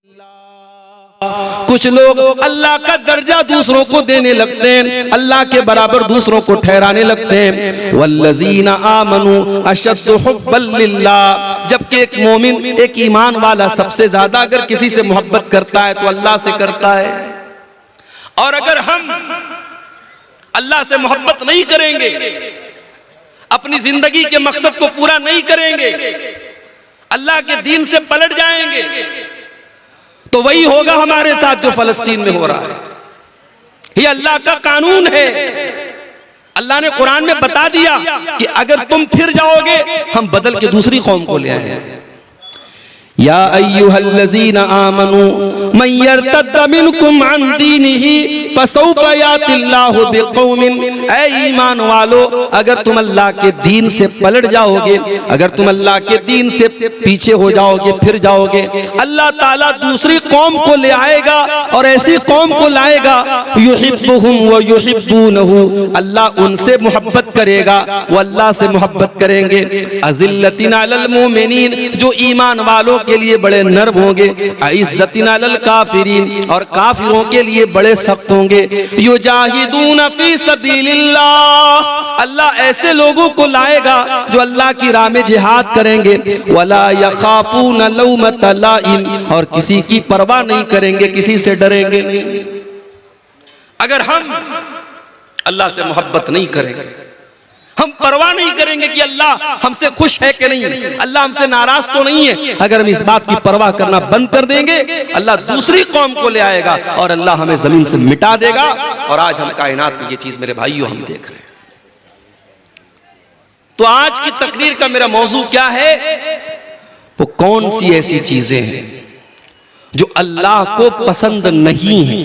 कुछ लोग अल्लाह का दर्जा दूसरों को देने लगते हैं, अल्लाह के बराबर दूसरों को ठहराने लगते हैं। वल्लज़ीना आमनू अशद्दु हुब्बन लिल्लाह, जबकि एक मोमिन, एक ईमान वाला सबसे ज्यादा अगर किसी से मोहब्बत करता है तो अल्लाह से करता है। और अगर हम अल्लाह से मोहब्बत नहीं करेंगे, अपनी जिंदगी के मकसद को पूरा नहीं करेंगे, अल्लाह के दीन से पलट जाएंगे, तो वही होगा हमारे साथ जो फलस्तीन में हो रहा है। ये अल्लाह का कानून है। अल्लाह ने कुरान में बता दिया कि अगर तुम फिर जाओगे हम बदल के दूसरी कौम को ले आएंगे। या अय्युहल्लज़ीना आमनू मन यर्तद्द मिनकुम अन दीनिही फसौफा यातिल्लाहु बिक़ौमिन, ऐ ईमान वालो अगर तुम अल्लाह के दीन से पलट जाओगे, अगर तुम अल्लाह के दीन से पीछे हो जाओगे, फिर जाओगे, अल्लाह ताला दूसरी कौम को ले आएगा और ऐसी कौम को लाएगा युहिब्बुहुम व युहिब्बूनहु, अल्लाह उनसे मोहब्बत करेगा, वो अल्लाह से मोहब्बत करेंगे। अज़िल्लतिन अलल मोमिनीन, जो ईमान वालों के लिए बड़े नर्म होंगे, इज्जतिन अलल काफिरीन, और काफिरों के लिए बड़े सख्त होंगे। युजाहिदून फी सबीलिल्लाह, अल्लाह ऐसे लोगों को लाएगा जो अल्लाह की राह में जिहाद करेंगे। वला यखाफून लौमत लाइम, और किसी की परवाह नहीं करेंगे, किसी से डरेंगे नहीं। अगर हम अल्लाह से मोहब्बत नहीं करेंगे, हम परवाह नहीं करेंगे कि अल्लाह हमसे खुश है कि नहीं, अल्लाह हमसे नाराज तो नहीं है, अगर हम इस बात की परवाह करना बंद कर देंगे, अल्लाह दूसरी कौम को ले आएगा और अल्लाह हमें जमीन से मिटा देगा। और आज हम कायनात में ये चीज मेरे भाइयों हम देख रहे हैं। तो आज की तकरीर का मेरा मौजू क्या है? वो कौन सी ऐसी चीजें हैं जो अल्लाह को पसंद नहीं है,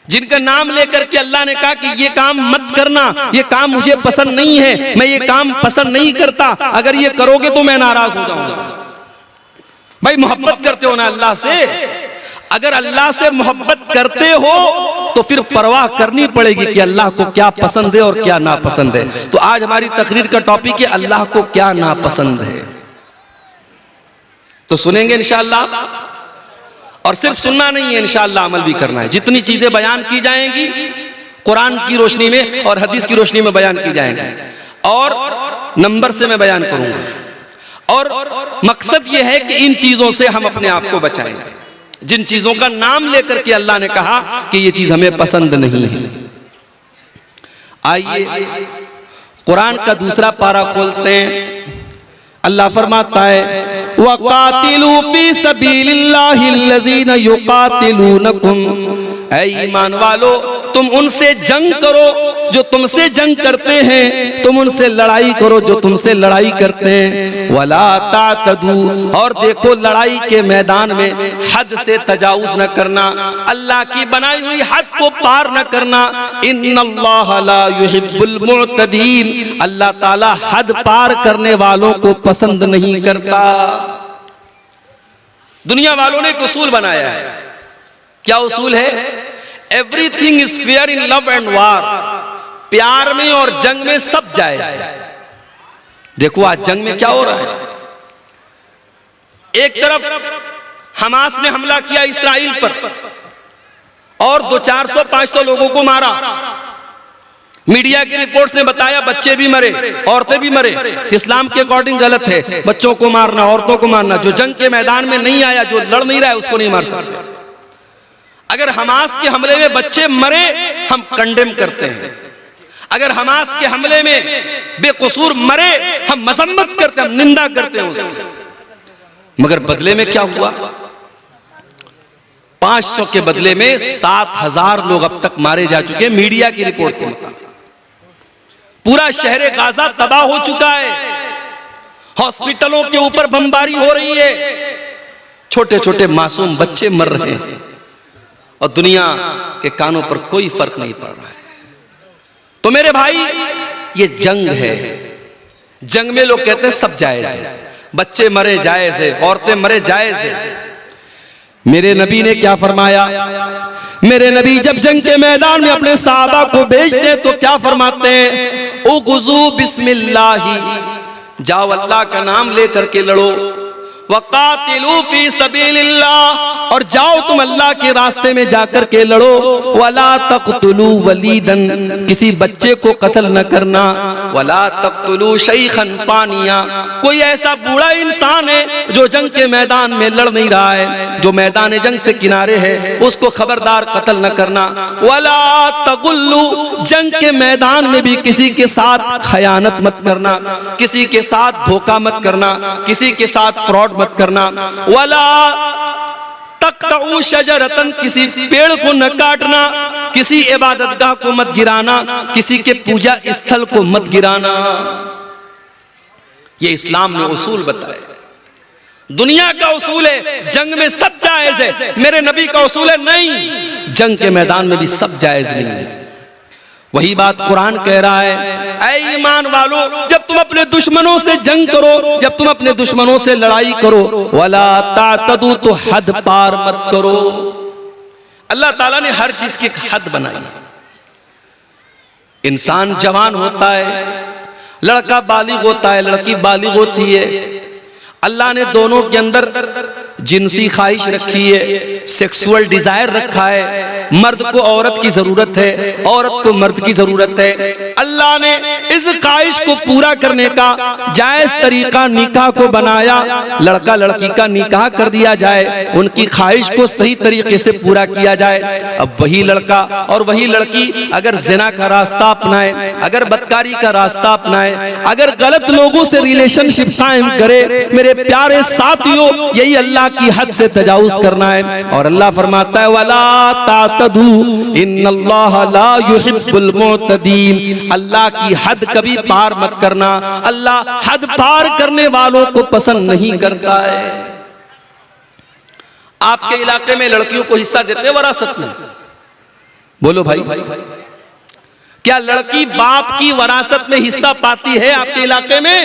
जिनका नाम लेकर के अल्लाह ने कहा कि ये काम मत करना, ये काम मुझे पसंद नहीं है, मैं ये काम पसंद नहीं करता, अगर ये करोगे तो मैं नाराज हो जाऊंगा। भाई मोहब्बत करते हो ना अल्लाह से, अगर अल्लाह से मोहब्बत करते हो तो फिर परवाह करनी पड़ेगी कि अल्लाह को क्या पसंद है और क्या नापसंद है। तो आज हमारी तकरीर का टॉपिक है अल्लाह को क्या नापसंद है। तो सुनेंगे इंशाअल्लाह, और सिर्फ सुनना नहीं है, इंशाअल्लाह अमल भी करना है। जितनी चीजें बयान की जाएंगी कुरान की रोशनी में और हदीस की रोशनी में बयान की जाएंगी, और नंबर से मैं बयान करूंगा। और मकसद यह है कि इन चीजों से हम अपने आप को बचाएं, जिन चीजों का नाम लेकर के अल्लाह ने कहा कि ये चीज हमें पसंद नहीं है। आइए कुरान का दूसरा पारा खोलते हैं। अल्लाह फरमाता है वक़ातिलू फी सबीलिल्लाहिल्लज़ीना युक़ातिलूनकुम, ऐ ईमान वालो तुम उनसे जंग करो जो तुमसे जंग करते हैं, तुम उनसे लड़ाई करो जो तुमसे लड़ाई करते हैं। वला तातदू, और देखो लड़ाई के मैदान में हद से तजावुज न करना, अल्लाह की बनाई हुई हद को पार न करना। इन्नल्लाह ला युहिब्बुल मुअतदीन, अल्लाह ताला हद पार करने वालों को पसंद नहीं करता। दुनिया वालों ने एक उसूल बनाया है। क्या उसूल है? Everything is fair in love and वार, प्यार में और जंग में सब जायज है। देखो आज जंग में क्या हो रहा है। एक तरफ हमास ने हमला किया इस्राइल पर और 200-400-500 लोगों को मारा। मीडिया की रिपोर्ट्स ने बताया बच्चे भी मरे, औरतें भी मरे। इस्लाम के अकॉर्डिंग गलत है बच्चों को मारना, औरतों को मारना। जो जंग के मैदान में नहीं आया, जो लड़ नहीं रहा है, उसको नहीं मार सकते। अगर हमास के हमले में बच्चे मरे हम कंडेम करते हैं, अगर हमास के हमले में बेकसूर मरे हम मजम्मत करते हैं, हम निंदा करते हैं उसकी। मगर बदले में क्या हुआ? 500 के बदले में 7000 लोग अब तक मारे जा चुके हैं मीडिया की रिपोर्ट के मुताबिक। पूरा शहर गाजा तबाह हो चुका है, हॉस्पिटलों के ऊपर बमबारी हो रही है, छोटे छोटे मासूम बच्चे मर रहे हैं और दुनिया के कानों पर कोई फर्क नहीं पड़ रहा है। तो मेरे भाई ये जंग है। जंग में लोग कहते हैं सब जायज है, बच्चे मरे जायज है, औरतें मरे जायज है। मेरे नबी ने क्या फरमाया? मेरे नबी जब जंग के मैदान में अपने सहाबा को भेजते तो क्या फरमाते हैं? उग़ज़ू बिस्मिल्लाह, जाओ अल्लाह का नाम लेकर के लड़ो। वक़ातिलू फी सबीलिल्लाह, और जाओ तुम अल्लाह के रास्ते में जाकर के लड़ो। वला तक़तुलू वलीदन, किसी बच्चे को कत्ल न करना। वला तक़तुलू शैखन फ़ानिया, कोई ऐसा बूढ़ा इंसान है जो जंग के मैदान में लड़ नहीं रहा है, जो मैदान जंग से किनारे है, उसको खबरदार कत्ल न करना। वला तग़ुल्लू, जंग के मैदान में भी किसी के साथ खयानत मत करना, किसी के साथ धोखा मत करना, किसी के साथ फ्रॉड मत करना। वला तक़तऊ शजरतन, किसी पेड़ को न काटना, किसी इबादतगाह को मत गिराना, किसी के पूजा स्थल को मत गिराना। ये इस्लाम ने उसूल बताए। दुनिया का उसूल है जंग में सब जायज है, मेरे नबी का उसूल है नहीं, जंग के मैदान में भी सब जायज नहीं है। वही बात कुरान कह रहा है, ऐ ईमान वालों, जब तुम अपने दुश्मनों से जंग करो, जब तुम अपने दुश्मनों से लड़ाई करो, वला तातदू, तो हद पार मत करो। अल्लाह ताला ने हर चीज की एक हद बनाई। इंसान जवान होता है, लड़का बालिग होता है, लड़की बालिग होती है। अल्लाह ने दोनों के अंदर जिनसी ख्वाहिश रखी है, सेक्सुअल डिजायर रखा है। मर्द को औरत की जरूरत है, औरत को मर्द की जरूरत है। अल्लाह ने इस ख्वाहिश को पूरा करने का जायज तरीका निकाह को बनाया, लड़का लड़की का निकाह कर दिया जाए, उनकी ख्वाहिश को सही तरीके से पूरा किया जाए। अब वही लड़का और वही लड़की अगर जिना का रास्ता अपनाए, अगर बदकारी का रास्ता अपनाए, अगर गलत लोगों से रिलेशनशिप कायम करे, मेरे प्यारे साथियों, यही अल्लाह की हद से तजावुज करना है। और अल्लाह फरमाता है, वला तातदू इन्नल्लाह ला युहिब्बुल मुअतदीन, अल्लाह की हद कभी पार मत करना, अल्लाह हद पार करने वालों को पसंद नहीं करता है। आपके इलाके में लड़कियों को हिस्सा देते वरासत में? बोलो भाई, क्या लड़की बाप की वरासत में हिस्सा पाती है आपके इलाके में?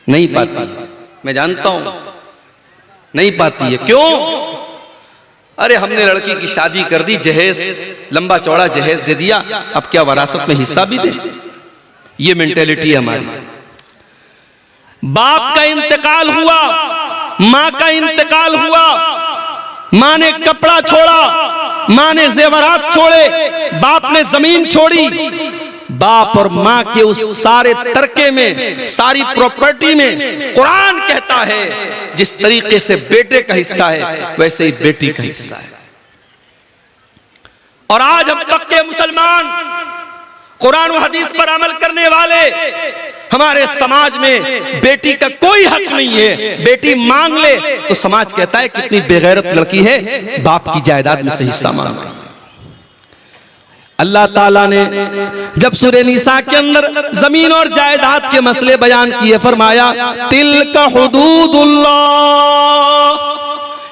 नहीं पाती, मैं जानता हूं नहीं पाती है। क्यों? अरे हमने लड़की की शादी कर दी, जहेज लंबा चौड़ा जहेज दे दिया, अब क्या वरासत में हिस्सा भी दे? ये मेंटेलिटी है हमारी। बाप का इंतकाल हुआ, मां का इंतकाल हुआ, मां ने कपड़ा छोड़ा, मां ने जेवरात छोड़े, बाप ने जमीन छोड़ी। बाप और मां के उस सारे तरके में, सारी प्रॉपर्टी में कुरान कहता है जिस तरीके से बेटे का हिस्सा है वैसे ही बेटी का हिस्सा है। और आज हम पक्के मुसलमान, कुरान और हदीस पर अमल करने वाले, हमारे समाज में बेटी का कोई हक नहीं है। बेटी मांग ले तो समाज कहता है कितनी बेगैरत लड़की है, बाप की जायदाद में से हिस्सा मांग रही है। अल्लाह ताला ने जब सूरह निसा के अंदर जमीन और जायदाद के मसले बयान किए, फरमाया तिल्का हुदूदुल्लाह,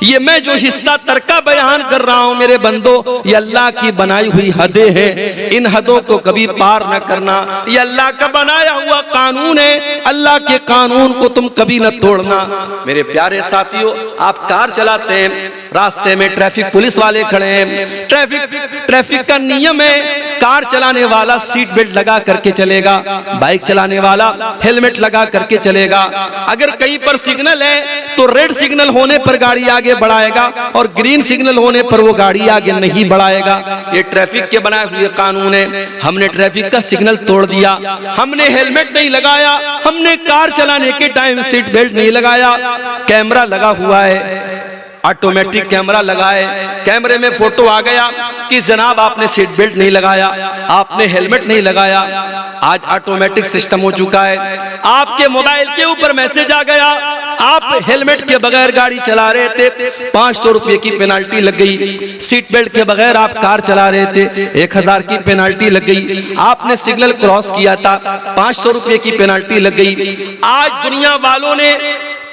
ये मैं जो हिस्सा तरका बयान कर रहा हूं मेरे बंदो, ये अल्लाह की बनाई हुई हदें हैं, इन हदों को कभी पार न करना। ये अल्लाह का बनाया हुआ कानून है, अल्लाह के कानून को तुम कभी न तोड़ना। मेरे प्यारे साथियों, आप कार चलाते हैं, रास्ते में ट्रैफिक पुलिस वाले खड़े हैं, ट्रैफिक का नियम है कार चलाने वाला सीट बेल्ट लगा करके चलेगा, बाइक चलाने वाला हेलमेट लगा करके चलेगा। अगर कहीं पर सिग्नल है तो रेड सिग्नल होने पर गाड़ी आगे बढ़ाएगा और ग्रीन सिग्नल होने पर वो गाड़ी आगे नहीं बढ़ाएगा। ये ट्रैफिक के बनाए हुए कानून है। हमने ट्रैफिक का सिग्नल तोड़ दिया, हमने हेलमेट नहीं लगाया, हमने कार चलाने के टाइम सीट बेल्ट नहीं लगाया, कैमरा लगा हुआ है, ऑटोमेटिक कैमरा लगाए, कैमरे में फोटो आ गया कि जनाब आपने सीट बेल्ट नहीं लगाया, आपने हेलमेट नहीं लगाया। आज ऑटोमेटिक सिस्टम हो चुका है, आपके मोबाइल के ऊपर मैसेज आ गया, आप हेलमेट के बगैर गाड़ी चला रहे थे, 500 रुपए की पेनाल्टी लग गई। सीट बेल्ट के बगैर आप कार चला रहे थे, 1000 की पेनाल्टी लग गई। आपने सिग्नल क्रॉस किया था, 500 रुपए की पेनाल्टी लग गई। आज दुनिया वालों ने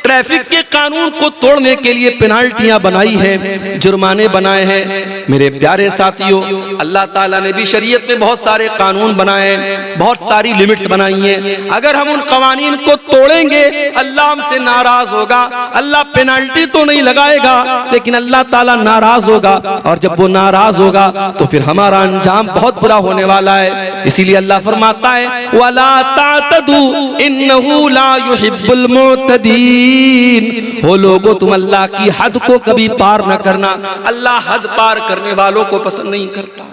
ट्रैफिक के कानून को तोड़ने के लिए पेनाल्टियां बनाई हैं, जुर्माने बनाए हैं। मेरे प्यारे साथियों, अल्लाह ताला ने भी शरीयत में बहुत सारे कानून बनाए हैं, बहुत सारी लिमिट्स बनाई हैं। अगर हम उन कवानीन को तोड़ेंगे अल्लाह हमसे नाराज होगा। अल्लाह पेनाल्टी तो नहीं लगाएगा लेकिन अल्लाह ताला नाराज होगा, और जब वो नाराज होगा तो फिर हमारा अंजाम बहुत बुरा होने वाला है। इसीलिए अल्लाह फरमाता है वला तातदू इन्नहु ला युहिब्बुल मुअतदीन, मुतदीन, हो लोगो तुम अल्लाह की हद को कभी पार न करना। अल्लाह हद पार करने वालों को पसंद नहीं करता।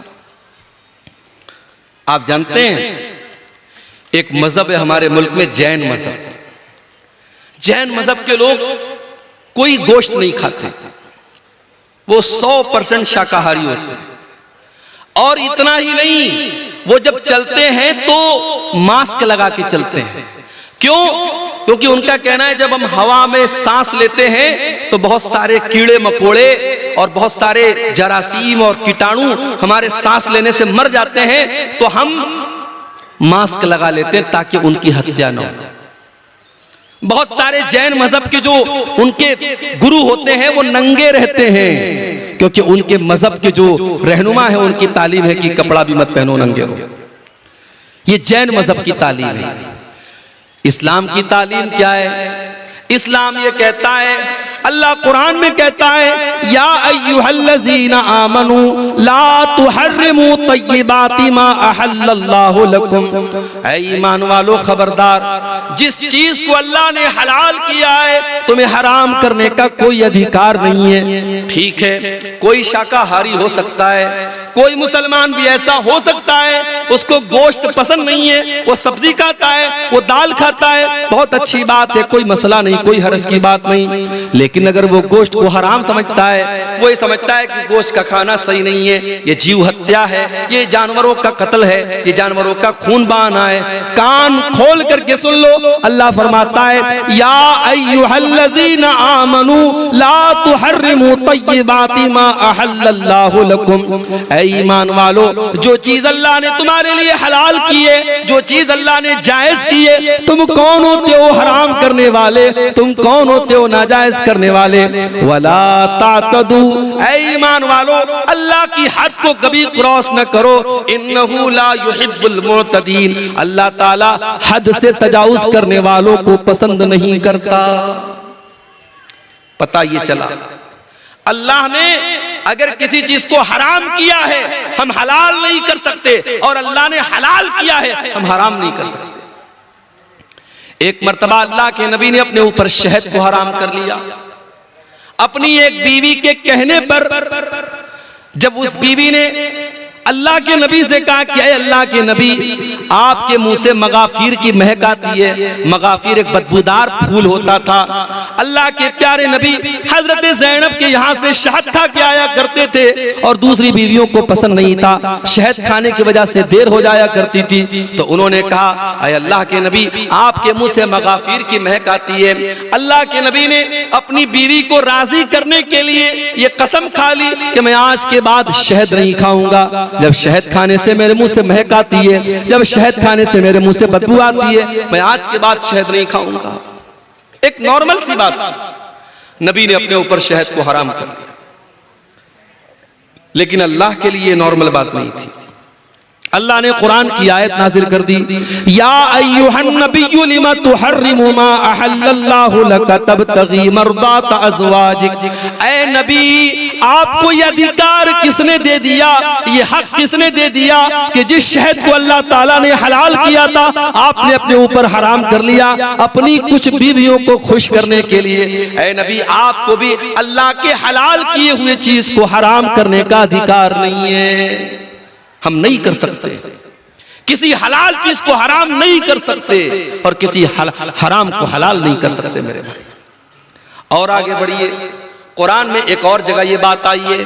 आप जानते हैं एक मजहब है हमारे मुल्क में, जैन मजहब। जैन मजहब के लोग कोई गोश्त नहीं खाते, वो 100% शाकाहारी होते हैं। और इतना ही नहीं, वो जब चलते हैं तो मास्क लगा के चलते हैं। क्यों? क्योंकि उनका कहना है जब हम हवा में सांस लेते हैं तो बहुत सारे कीड़े मकोड़े और बहुत सारे जरासीम और कीटाणु हमारे सांस लेने से मर जाते हैं, तो हम मास्क लगा लेते हैं ताकि उनकी हत्या न हो। बहुत सारे जैन मजहब के जो उनके गुरु होते हैं वो नंगे रहते हैं, क्योंकि उनके मजहब के जो रहनुमा है उनकी तालीम है कि कपड़ा भी मत पहनो, नंगे रहो। ये जैन मजहब की तालीम है। इस्लाम की तालीम क्या है? इस्लाम ये कहता है, अल्लाह कुरान में कहता है, या अय्युहल्लज़ीना आमनू ला तुहर्रिमू तय्यिबाति मा अहल्लल्लाहु लकुम। ऐ ईमान वालो खबरदार, जिस चीज को अल्लाह ने हलाल किया है तुम्हें हराम करने का कोई अधिकार नहीं है। ठीक है, कोई शाकाहारी हो सकता है, कोई मुसलमान भी ऐसा हो सकता है उसको गोश्त पसंद नहीं है, वो सब्जी खाता है, वो दाल खाता है, बहुत अच्छी बात है, कोई मसला नहीं, कोई हर्ज की बात नहीं। लेकिन अगर वो गोश्त को हराम समझता है, वो ये समझता है कि गोश्त का खाना सही नहीं है, ये जीव हत्या है, ये जानवरों का कत्ल है, ये जानवरों का खून बहाना है, कान खोल करके सुन लो। अल्लाह फरमाता है, या अय्युहल्लज़ीना आमनू ला तुहर्रिमू तय्यिबाति मा अहल्लल्लाहु लकुम। ऐ ईमान वालो, जो चीज अल्लाह ने तुम्हारे लिए हलाल की है, जो चीज अल्लाह ने जायज की है, तुम कौन होते हो हराम करने वाले? तुम कौन होते हो नाजायज करने वाले? वला तातदू, ऐ ईमान वालो, अल्लाह की हद को कभी क्रॉस न करो। इन्नहु ला युहिब्बुल मुतदीन, अल्लाह ताला हद से तजावुज करने वालों को पसंद नहीं करता। पता ये चला, अल्लाह ने अगर किसी चीज को हराम किया है हम हलाल नहीं कर सकते, और अल्लाह ने हलाल किया है हम हराम नहीं कर सकते। एक मर्तबा अल्लाह के नबी ने अपने ऊपर शहद को हराम कर लिया। अपनी एक बीवी के कहने पर जब उस बीवी ने अल्लाह के नबी से कहा कि अल्लाह के नबी, आपके मुंह से मगाफिर की महक आती है। मगाफिर एक बदबूदार फूल होता था। अल्लाह के प्यारे नबी हजरत ज़ैनब के यहाँ से शहद खा के आया करते थे, और दूसरी बीवियों को पसंद नहीं था, शहद खाने की वजह से देर हो जाया करती थी। तो उन्होंने कहा, अय अल्लाह के नबी, आपके मुंह से मगाफिर की महक आती है। अल्लाह के नबी ने अपनी बीवी को राजी करने के लिए ये कसम खा ली कि मैं आज के बाद शहद नहीं खाऊंगा। जब शहद खाने से मेरे मुंह से महक आती है, जब शहद खाने से मेरे मुंह से बदबू आती है, मैं आज के बाद शहद नहीं खाऊंगा। एक नॉर्मल सी बात थी, नबी ने अपने ऊपर शहद को हराम कर दिया। लेकिन अल्लाह के लिए नॉर्मल बात नहीं थी। अल्लाह ने कुरान की आयत नाजिल कर दी, या अय्युहन नबिय्यु लिमा तुहर्रिमु मा अहल्लल्लाहु लक तबतगी मर्दात अज़वाजिक। ऐ नबी, आपको ये अधिकार किसने दे दिया, ये हक किसने दे दिया कि जिस शहद को अल्लाह ताला ने हलाल किया था आपने अपने ऊपर हराम कर लिया अपनी कुछ बीवियों को खुश करने के लिए। ऐ नबी, आपको भी अल्लाह के हलाल किए हुए चीज को हराम करने का अधिकार नहीं है। हम नहीं कर सकते, किसी हलाल चीज को हराम नहीं कर सकते, और किसी हराम को हलाल नहीं कर सकते मेरे भाई। और आगे बढ़िए, कुरान में एक और जगह ये बात आई है,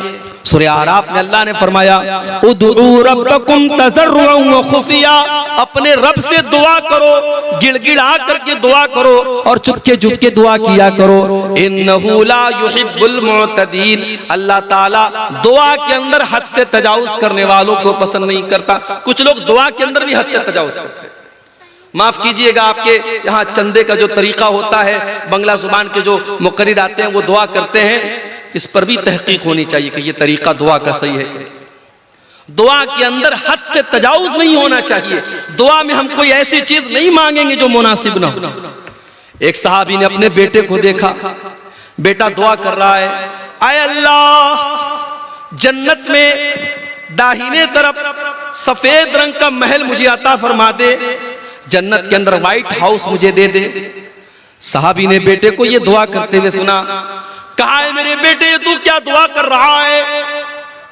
सूरह आराफ में अल्लाह ने फरमाया, उदू रब्बकुम तज़र्रुअन व खुफिया, अपने रब से दुआ करो, गिड़गिड़ा करके दुआ करो और चुपके चुपके दुआ किया करो। इन्नहु ला युहिब्बुल मुअतदीन, अल्लाह ताला दुआ के अंदर हद से तजावुज करने वालों को पसंद नहीं करता। कुछ लोग दुआ के अंदर भी हद से तजावुज करते हैं। माफ कीजिएगा, आपके यहाँ चंदे का जो तरीका होता है, बंगला जुबान के जो मुकर्रिर आते हैं वो दुआ करते हैं, इस पर भी तहकीक होनी चाहिए कि ये तरीका दुआ का सही है। दुआ के अंदर हद से तजावुज नहीं होना चाहिए। दुआ में हम कोई ऐसी चीज नहीं मांगेंगे जो मुनासिब ना हो। एक सहाबी ने अपने बेटे को देखा, बेटा दुआ कर रहा है, आय अल्लाह, जन्नत में दाहिने तरफ सफेद रंग का महल मुझे अता फरमा दे, जन्नत के अंदर व्हाइट हाउस मुझे दे दे। साहबी ने बेटे को ये दुआ करते हुए सुना। कहा है मेरे बेटे तू क्या दुआ कर रहा है?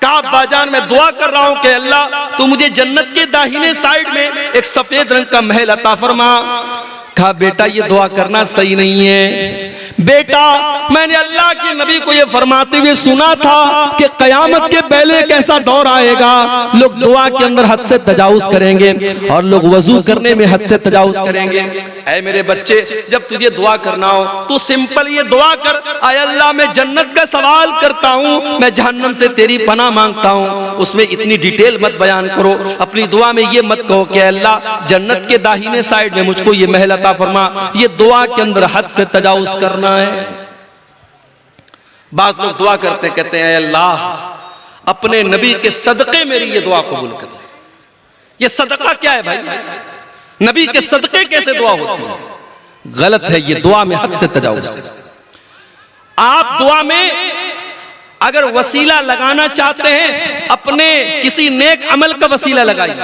कहा अब्बाजान मैं दुआ कर रहा हूं कि अल्लाह तू मुझे जन्नत के दाहिने साइड में एक सफेद रंग का महल अता फरमा। कहा बेटा ये दुआ करना सही नहीं है बेटा, मैंने अल्लाह के नबी को ये फरमाते हुए सुना था कि कयामत के पहले एक ऐसा दौर आएगा लोग दुआ के अंदर हद से तजावुज करेंगे और लोग वजू करने में हद से तजावुज करेंगे। ऐ मेरे बच्चे जब तुझे दुआ करना हो तू सिंपल ये दुआ कर, आय अल्लाह मैं जन्नत का सवाल करता हूँ, मैं जहन्नम से तेरी पनाह मांगता हूँ। उसमें इतनी डिटेल मत बयान करो, अपनी दुआ में ये मत कहो कि अल्लाह जन्नत के दाहिने साइड में मुझको ये महल अता फरमा। ये दुआ के अंदर हद से तजावुज करना है। बात लोग दुआ करते कहते हैं अल्लाह अपने नबी के सदके मेरी ये दुआ कबूल कर ले। ये सदका क्या है भाई? नबी के सदके कैसे दुआ होती है? गलत है ये, दुआ में हद से तजावुज है। आप दुआ में अगर वसीला लगाना चाहते हैं अपने किसी नेक अमल का वसीला लगाइए।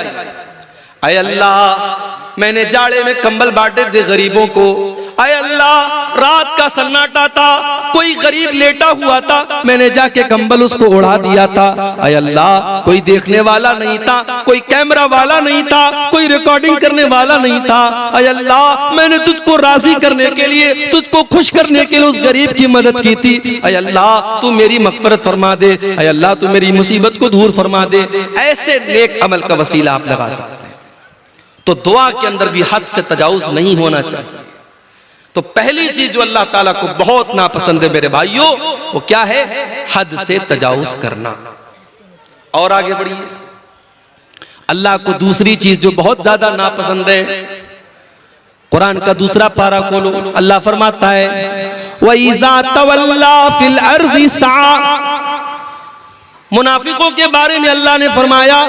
अय अल्लाह मैंने जाड़े में कंबल बांटे थे गरीबों को, अय अल्लाह रात का सन्नाटा था, कोई गरीब लेटा हुआ था, मैंने जाके कंबल उसको उड़ा दिया था। अय अल्लाह कोई देखने वाला नहीं था, कोई कैमरा वाला नहीं था, कोई रिकॉर्डिंग करने वाला नहीं था। अय अल्लाह मैंने तुझको राजी करने के लिए, तुझको खुश करने के लिए उस गरीब की मदद की थी। अय अल्लाह तू मेरी मगफरत फरमा दे, अय अल्लाह तू मेरी मुसीबत को दूर फरमा दे। ऐसे नेक अमल का वसीला आप लगा सकते हैं। तो दुआ के अंदर भी हद से तजावुज नहीं होना चाहिए। तो पहली चीज जो अल्लाह ताला को बहुत नापसंद है मेरे भाइयों, वो क्या है? हद से तजावुज करना। और आगे बढ़िए, अल्लाह को दूसरी चीज जो बहुत ज्यादा नापसंद है, कुरान का दूसरा पारा खोलो, अल्लाह फरमाता है वइज़ा तवल्ला फिल अर्ज़ि सा। मुनाफिकों के बारे में अल्लाह ने फरमाया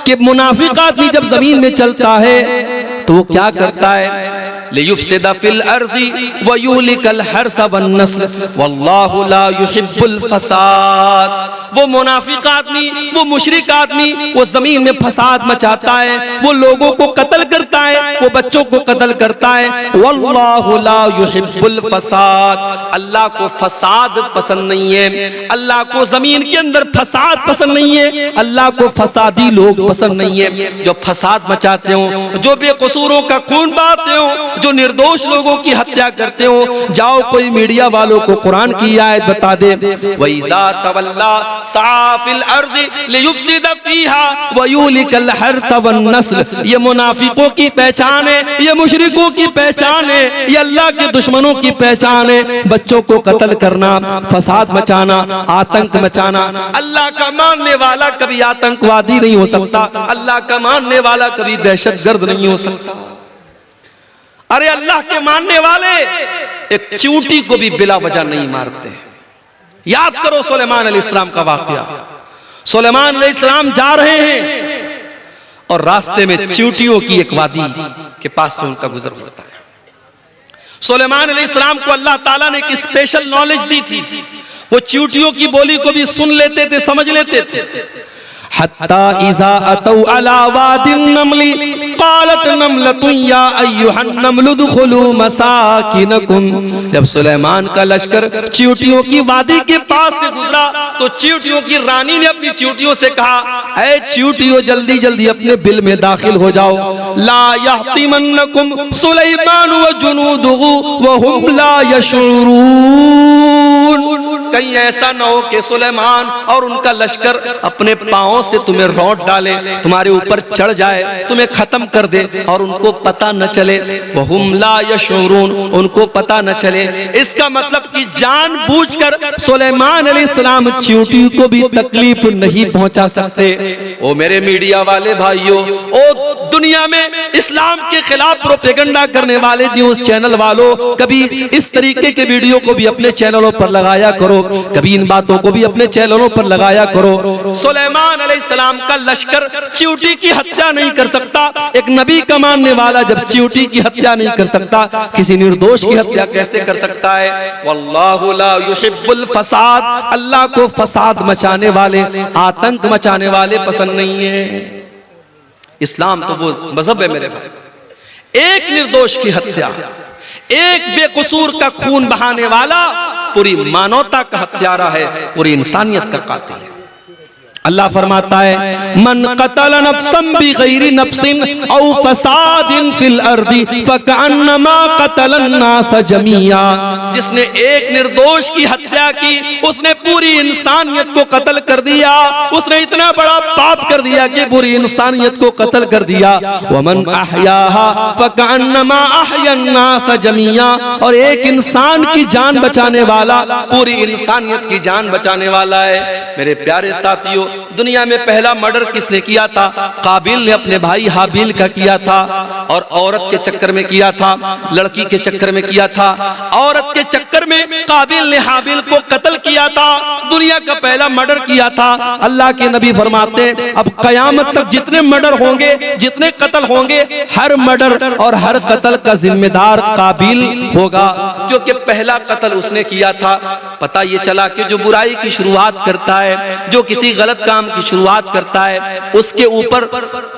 कि मुनाफिक आदमी जब जमीन में चलता है तो वो क्या करता है? लियुफ्सिदा फिल अर्ज़ि व युहलिकल हर्स वन नस्ल वल्लाहु ला युहिब्बुल फसाद। वो मुनाफिक आदमी, वो मुशरिक आदमी, वो जमीन में फसाद मचाता है, वो लोगों को कत्ल करता है, वो बच्चों को कत्ल करता है। वल्लाहु ला युहिब्बुल फसाद। अल्लाह को फसाद पसंद नहीं है, अल्लाह को जमीन के अंदर फसाद पसंद नहीं है, अल्लाह को फसादी लोग पसंद नहीं है। जो फसाद मचाते हो, जो बेकसूरों का खून बहाते हो, जो निर्दोष लोगों की हत्या करते हो। जाओ कोई मीडिया वालों को कुरान की आयत बता दे, वइज़ा तवल्ला साफिल अर्ज़ि लियुफ्सिदा फीहा व युहलिकल हर्थ वन नस्ल। ये मुनाफिकों की पहचान है, ये मुशरिकों की पहचान है, ये अल्लाह के दुश्मनों की पहचान है। बच्चों को कत्ल करना, फसाद मचाना, आतंक मचाना। अल्लाह का मानने वाला कभी आतंकवादी नहीं हो सकता, अल्लाह का मानने वाला कभी दहशतगर्द नहीं हो सकता। अरे अल्लाह के मानने वाले एक चींटी को भी बिला वजह नहीं मारते। याद करो सुलेमान अलैहिस्सलाम का वाकया। सुलेमान अलैहिस्सलाम जा रहे हैं और रास्ते में चींटियों की एक वादी के पास से उनका गुजर होता है। सुलेमान अलैहिस्सलाम को अल्लाह ताला ने एक स्पेशल नॉलेज दी थी, वो चींटियों की बोली को भी सुन लेते थे, समझ लेते थे। हत्ता इज़ा अतौ अला वादिन नमली क़ालत नमलतुन या अय्युहन नमलु उदखुलू मसाकिनकुम। जब सुलेमान का लश्कर चींटियों की वादी के पास से गुजरा तो चींटियों की रानी ने अपनी चींटियों से कहा, ऐ चींटियों जल्दी जल्दी अपने बिल में दाखिल हो जाओ। ला यहतिमन्नकुम सुलेमान व जुनूदुहु व हुम ला यशऊरून। कहीं ऐसा न हो कि सुलेमान और उनका लश्कर अपने पांवों से तुम्हें रौंद डाले, तुम्हारे ऊपर चढ़ जाए, तुम्हें खत्म कर दे और उनको पता न चले। वहुम ला यशऊरून, उनको पता न चले। इसका मतलब कि जानबूझकर सुलेमान अलैहिस्सलाम चींटी को भी तकलीफ नहीं पहुंचा सकते। ओ मेरे मीडिया वाले भाइयों, ओ दुनिया में इस्लाम के खिलाफ प्रोपेगेंडा करने वाले न्यूज चैनल वालों, कभी इस तरीके के वीडियो को भी अपने चैनलों पर लगाया करो, कभी इन बातों को भी अपने चैनलों पर लगाया करो। सुलेमान अलैहिस्सलाम का लश्कर चींटी की हत्या नहीं कर सकता। एक नबी का मानने वाला जब चींटी की हत्या नहीं कर सकता, किसी निर्दोष की हत्या कैसे कर सकता है? वल्लाहु ला युहिब्बुल फसाद। अल्लाह को फसाद मचाने वाले, आतंक मचाने वाले पसंद नहीं है। इस्लाम तो वो मजहब है मेरे भाई, एक निर्दोष की हत्या, एक बेकसूर का खून बहाने वाला पूरी मानवता का हत्यारा है, पूरी इंसानियत का कातिल है। अल्लाह फरमाता है मन कतल नफ्सन बिगैरि नफ्सिन औ फसादिन फिल अर्दी फकअन्नमा कतल अन्नास जमीआ। जिसने एक निर्दोष की हत्या की उसने पूरी इंसानियत को कत्ल कर दिया। उसने इतना बड़ा पाप कर दिया कि पूरी इंसानियत को कत्ल कर दिया। वमन अहयाहा फकअन्नमा अहया अन्नास जमीआ। और एक इंसान की जान बचाने वाला पूरी इंसानियत की जान बचाने वाला है। मेरे प्यारे साथियों, दुनिया में पहला मर्डर किसने किया था? काबिल ने अपने भाई हाबिल का किया था, और औरत के चक्कर में किया था, लड़की के चक्कर में किया था। औरत के चक्कर में काबिल ने हाबिल को कत्ल किया था, दुनिया का पहला मर्डर किया था। अल्लाह के नबी फरमाते हैं अब कयामत तक जितने मर्डर होंगे, जितने कत्ल होंगे, हर मर्डर और हर कत्ल का जिम्मेदार काबिल होगा, जो कि पहला कत्ल उसने किया था। पता ये चला कि जो बुराई की शुरुआत करता है, जो किसी गलत काम की शुरुआत करता है, उसके ऊपर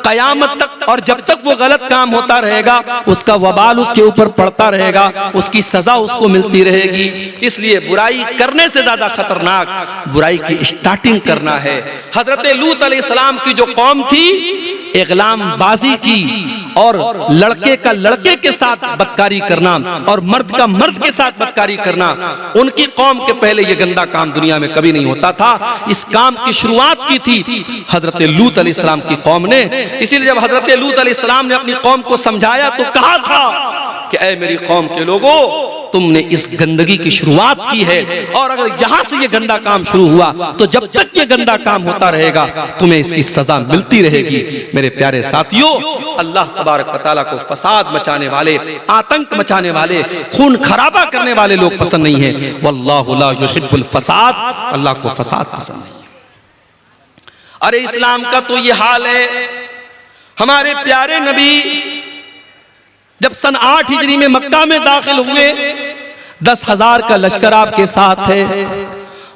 कयामत तक और जब तक वो गलत काम होता रहेगा उसका वबाल उसके ऊपर पड़ता रहेगा, उसकी सजा उसको मिलती रहेगी। इसलिए बुराई करने से ज्यादा खतरनाक बुराई की स्टार्टिंग करना है। हजरत लूत अलैहिस्सलाम की जो कौम थी, इग़लाम बाजी की और लड़के का लड़के के साथ बदकारी करना और मर्द का मर्द के साथ बदकारी करना, उनकी कौम के पहले ये गंदा काम दुनिया में कभी नहीं होता था। इस काम की शुरुआत की थी हजरत लूत अलैहिस्सलाम की कौम ने। इसीलिए जब हजरत लूत अलैहिस्सलाम ने अपनी कौम को समझाया तो कहा था कि ऐ मेरी कौम के लोगों, तुमने इस गंदगी की शुरुआत की है, और अगर यहां से ये गंदा काम शुरू हुआ तो जब तक ये गंदा काम होता रहेगा तुम्हें इसकी सजा मिलती रहेगी। मेरे प्यारे साथियों, अल्लाह तबारक व तआला को फसाद मचाने वाले, आतंक मचाने वाले, खून खराबा करने वाले लोग पसंद नहीं है। वल्लाहु ला युहिब्बुल फसाद, अल्लाह को फसाद पसंद नहीं। अरे इस्लाम का तो ये हाल है। हमारे प्यारे नबी जब सन 8 हिजरी में मक्का में दाखिल हुए, 10,000 का लश्कर आपके साथ है।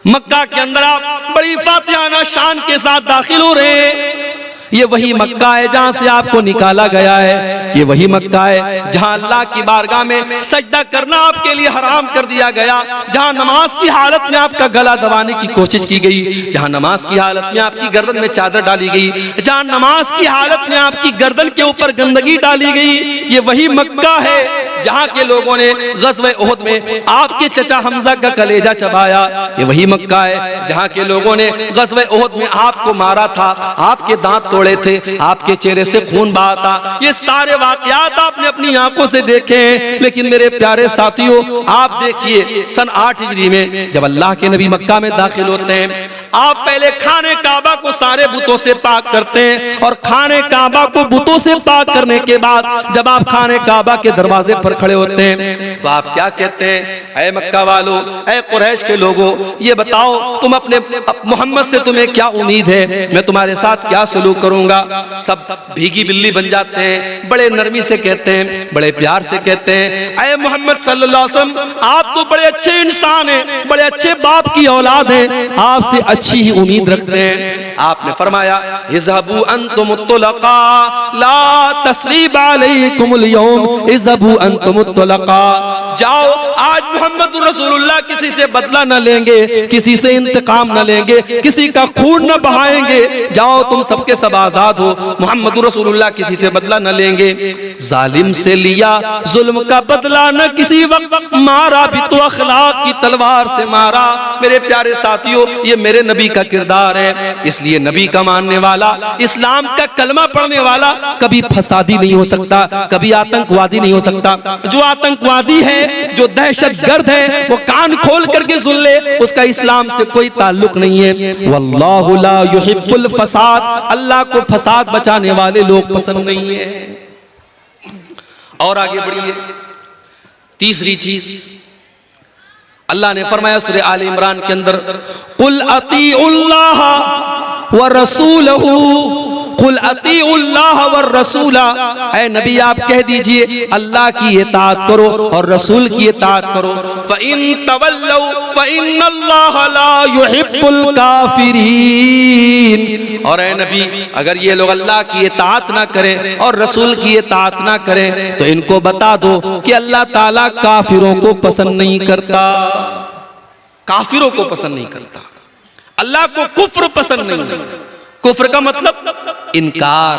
मक्का के अंदर आप बड़ी फातिहाना शान के साथ दाखिल हो रहे हैं। ये वही मक्का है जहां से आपको निकाला गया है। ये वही मक्का है जहां अल्लाह की बारगाह में सजदा करना आपके लिए हराम कर दिया गया, जहां नमाज की हालत में आपका गला दबाने की कोशिश की गई, जहां नमाज की हालत में आपकी गर्दन में चादर डाली गई, जहां नमाज की हालत में आपकी गर्दन के ऊपर गंदगी डाली गई। ये वही मक्का है जहां के लोगों ने ग़ज़वे उहद में आपके चचा हमजा का कलेजा चबाया। ये वही मक्का है जहां के लोगों ने ग़ज़वे उहद में आपको मारा था, आपके दांत तोड़े थे, आपके चेहरे से खून बहा था। ये सारे वाक़यात आपने अपनी आंखों से देखे हैं। लेकिन मेरे प्यारे साथियों, आप देखिए सन 8 हिजरी में जब अल्लाह के नबी मक्का में दाखिल होते हैं, आप पहले खाने काबा को सारे बुतों से पाक करते हैं, और खाने काबा को बुतों से पाक करने के बाद जब आप खाने काबा के दरवाजे पर खड़े होते हैं तो आप क्या कहते हैं? ऐ मक्का वालों, ऐ कुरैश के लोगों, ये बताओ तुम अपने मोहम्मद से तुम्हें क्या उम्मीद है? मैं तुम्हारे साथ क्या सलूक करूंगा? सब भीगी बिल्ली बन जाते हैं, बड़े नरमी से कहते हैं, बड़े प्यार से कहते हैं, ऐ मोहम्मद सल्लल्लाहु अलैहि वसल्लम, आप तो बड़े अच्छे इंसान हैं, बड़े अच्छे बाप की औलाद हैं, आपसे अच्छी ही उम्मीद रखते हैं। आपने फरमाया इज़हबू अंतुम तुलका ला तस्रीब अलैकुमुल यौम, इज़हबू अंतुम तुलका, जाओ आज मोहम्मद रसूलुल्लाह किसी से बदला न लेंगे, किसी से इंतकाम न लेंगे, किसी का खून न बहाएंगे, जाओ तुम सबके सब आजाद हो। मोहम्मद रसूलुल्लाह किसी से बदला न लेंगे। जालिम से लिया जुल्म का बदला न किसी वक्त, मारा भी तो अखलाक की तलवार से मारा। मेरे प्यारे साथियों, ये मेरे नबी का किरदार है। इसलिए नबी का मानने वाला, इस्लाम का कलमा पढ़ने वाला कभी फसादी नहीं हो सकता, कभी आतंकवादी नहीं हो सकता। जो आतंकवादी है, जो दहशतगर्द है, वो कान खोल करके सुन ले, उसका इस्लाम से कोई ताल्लुक नहीं है। वल्लाहु ला युहिब्बुल फसाद, अल्लाह को फसाद बचाने वाले लोग पसंद नहीं है। और आगे बढ़िए, तीसरी चीज अल्लाह ने फरमाया सूरह आल इमरान के अंदर, कुल अतीउल्लाह व रसूलहू कुल अतीउल्लाह व रसूला, ऐ नबी आप कह दीजिए अल्लाह की इताअत करो और रसूल की इताअत करो। फ़इन तवल्लौ फ़इन्नल्लाह ला युहिब्बुल काफिरीन, और ऐ नबी अगर ये लोग अल्लाह की इताअत ना करें और रसूल की इताअत ना करें तो इनको बता दो कि अल्लाह ताला काफिरों को पसंद नहीं करता, काफिरों को पसंद नहीं करता। अल्लाह को कुफ्र पसंद नहीं। कुफ्र का मतलब इनकार,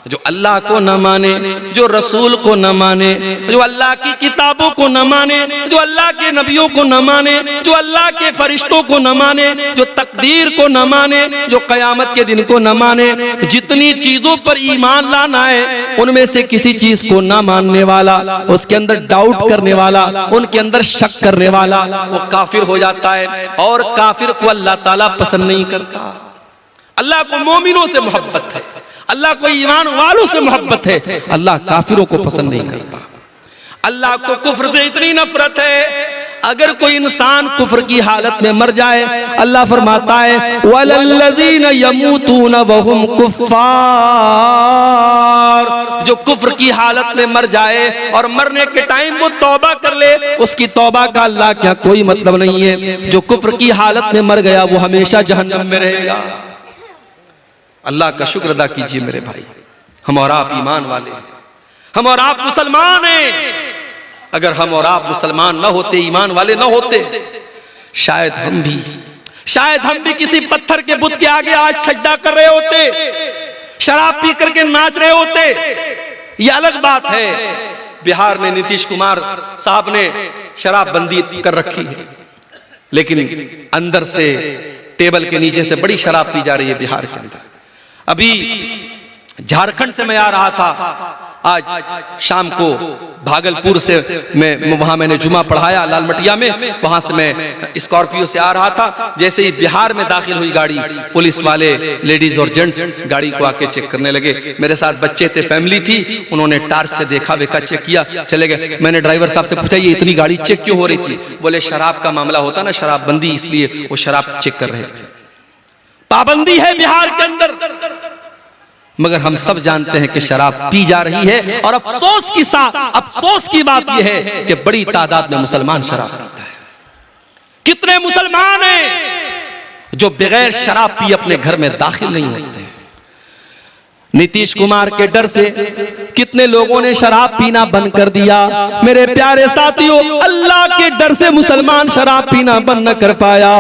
जो अल्लाह को न माने, जो रसूल को न माने, जो अल्लाह की किताबों को न माने, जो अल्लाह के नबियों को न माने, जो अल्लाह के फरिश्तों को न माने, जो तकदीर को न माने, जो कयामत के दिन को न माने, जितनी चीजों पर ईमान लाना है उनमें से किसी चीज को न मानने वाला, उसके अंदर डाउट करने वाला, उनके अंदर शक करने वाला, वो काफिर हो जाता है। और काफिर को अल्लाह ताला पसंद नहीं करता। अल्लाह को मोमिनों से मोहब्बत है, अल्लाह को ईमान वालों से मोहब्बत है, अल्लाह काफिरों को पसंद नहीं करता। अल्लाह को कुफ्र से इतनी नफरत है, अगर कोई इंसान कुफ्र की हालत में मर जाए, अल्लाह फरमाता है वलल्लज़ीना यमूतूना वहुम कुफ्फार, जो कुफ्र की हालत में मर जाए और मरने के टाइम वो तौबा कर ले, उसकी तौबा का अल्लाह क्या कोई मतलब नहीं है। जो कुफ्र की हालत में मर गया वो हमेशा जहन्नम में रहेगा। अल्लाह का शुक्र अदा कीजिए मेरे भाई, हम और आप ईमान वाले हैं, हम और आप मुसलमान हैं। अगर हम और आप मुसलमान न होते, ईमान वाले न होते, शायद हम भी किसी पत्थर के बुत के आगे आज सजदा कर रहे होते, शराब पी करके नाच रहे होते। यह अलग बात है, बिहार में नीतीश कुमार साहब ने शराब बंदी कर रखी है, लेकिन अंदर से टेबल के नीचे से बड़ी शराब पी जा रही है बिहार के अंदर। अभी झारखंड से मैं आ रहा था, आज शाम को भागलपुर से वहां मैंने जुमा पढ़ाया लालमटिया में, वहां से मैं स्कॉर्पियो से आ रहा था। जैसे ही बिहार में दाखिल हुई गाड़ी, पुलिस वाले लेडीज और जेंट्स गाड़ी को आके चेक करने लगे। मेरे साथ बच्चे थे, फैमिली थी, उन्होंने टार्च से देखा, वेखा, चेक किया, चले गए। मैंने ड्राइवर साहब से पूछा ये इतनी गाड़ी चेक क्यों हो रही थी? बोले शराब का मामला होता ना, शराबबंदी, इसलिए वो शराब चेक कर रहे थे। पाबंदी है बिहार के अंदर, मगर हम सब जानते हैं कि शराब पी जा रही है। और अफसोस की बात यह है कि बड़ी तादाद में मुसलमान शराब पीता है। कितने मुसलमान हैं जो बगैर शराब पिए अपने घर में दाखिल नहीं होते। नीतीश कुमार के डर से कितने लोगों ने शराब पीना बंद कर दिया। मेरे प्यारे साथियों, अल्लाह के डर से मुसलमान शराब पीना बंद न कर पाया।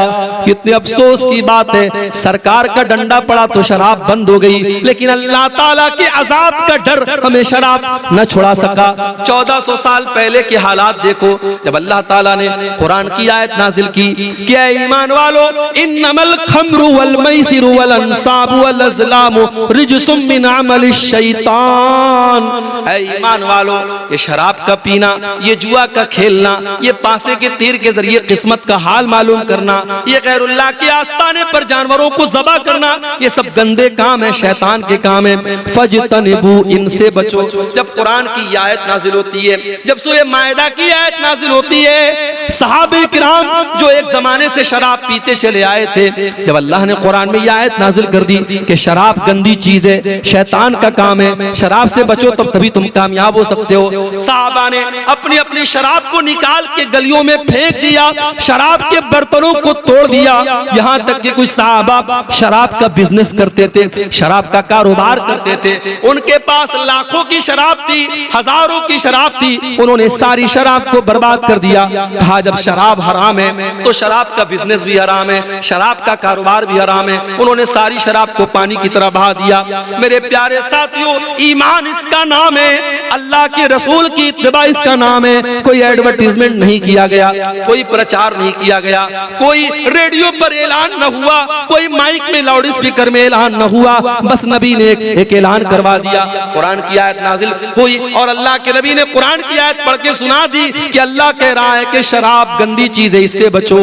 कितने अफसोस की बात है, सरकार का डंडा पड़ा तो शराब बंद हो गई, लेकिन अल्लाह ताला के अजाब का डर हमें शराब न छुड़ा सका। 1400 साल पहले के हालात देखो, जब अल्लाह ताला ने कुरान की आयत नाजिल की कि ऐ ईमान वालो, इन्नमल खम्रु वल मैसिरु वल अंसाबु वल अज़लामु रिजसुम मिन अमल शैतान। ऐ ईमान वालो, ये शराब का पीना, ये जुआ का खेलना, ये पासे के तीर के जरिए किस्मत का हाल मालूम करना, ये गैरुल्लाह के आस्ताने पर जानवरों को ज़बा करना, ये सब गंदे काम है, शैतान के काम है। फजतनिबू, इनसे बचो। जब कुरान की आयत नाजिल होती है, जब सूरह मायदा की आयत नाजिल होती है, सहाबे किराम जो एक जमाने से शराब पीते चले आए थे, जब अल्लाह ने कुरान में यह आयत नाजिल कर दी कि शराब गंदी चीज है, शैतान का काम है, शराब से बचो तब तभी तुम कामयाब हो सकते हो। साहबा ने अपनी अपनी शराब को निकाल के गलियों में फेंक दिया, शराब के बर्तनों को तोड़ दिया। यहाँ तक कि कुछ साहबा शराब का बिजनेस करते थे, शराब का कारोबार करते थे, उनके पास लाखों की शराब थी, हजारों की शराब थी, उन्होंने सारी शराब को बर्बाद कर दिया। कहा जब शराब हराम है तो शराब का बिजनेस भी हराम है, शराब का कारोबार भी हराम है। उन्होंने सारी शराब को पानी की तरह बहा दिया। मेरे प्यारे साथियों, ईमान इसका नाम है, अल्लाह के रसूल की इत्तिबा इसका नाम है। कोई एडवर्टीजमेंट नहीं किया गया, कोई प्रचार नहीं किया गया, कोई रेडियो पर ऐलान न हुआ, कोई माइक में लाउड स्पीकर में ऐलान न हुआ, बस नबी ने एक ऐलान करवा दिया। कुरान की आयत नाजिल हुई और अल्लाह के नबी ने कुरान की आयत पढ़ के सुना दी कि अल्लाह कह रहा है कि शराब गंदी चीज है, इससे बचो।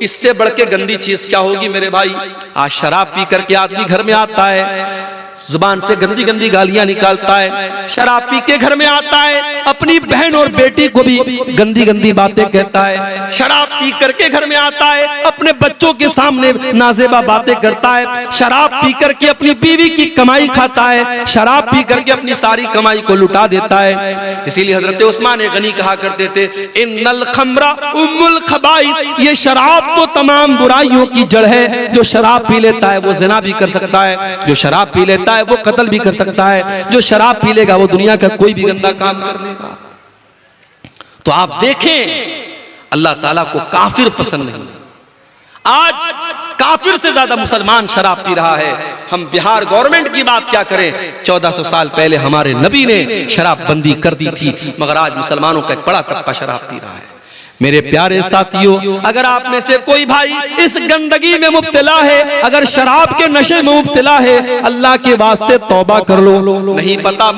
इससे बढ़ के गंदी चीज क्या होगी मेरे भाई? आज शराब पी करके आदमी घर में आता है, जुबान से गंदी गंदी गालियां निकालता है, शराब पी के घर में आता है, अपनी बहन और बेटी को भी गंदी गंदी बातें कहता है, शराब पी करके घर में आता है, अपने बच्चों के सामने नाजेबा बातें करता है, शराब पी करके अपनी बीवी की कमाई खाता है, शराब पी करके अपनी सारी कमाई को लुटा देता है। इसीलिए हजरत उस्मान गनी कहा करते थे, इन्नल खमरा उम्मुल खबाइस, ये शराब तो तमाम बुराइयों की जड़ है। जो शराब पी लेता है वो ज़िना भी कर सकता है, जो शराब पी लेता है वो कत्ल भी कर सकता है, जो शराब पी लेगा वो दुनिया का कोई भी गंदा काम कर लेगा। तो आप देखें अल्लाह ताला को काफिर पसंद नहीं। आज काफिर से ज्यादा मुसलमान शराब पी रहा है। हम बिहार गवर्नमेंट की बात क्या करें, 1400 साल पहले हमारे नबी ने शराब बंदी कर दी थी, मगर आज मुसलमानों का एक बड़ा तबका शराब पी रहा है। मेरे प्यारे साथियों, अगर आप में से कोई भाई इस गंदगी में मुब्तला है, अगर शराब के नशे में मुब्तला है, अल्लाह के वास्ते तौबा कर लो। नहीं पता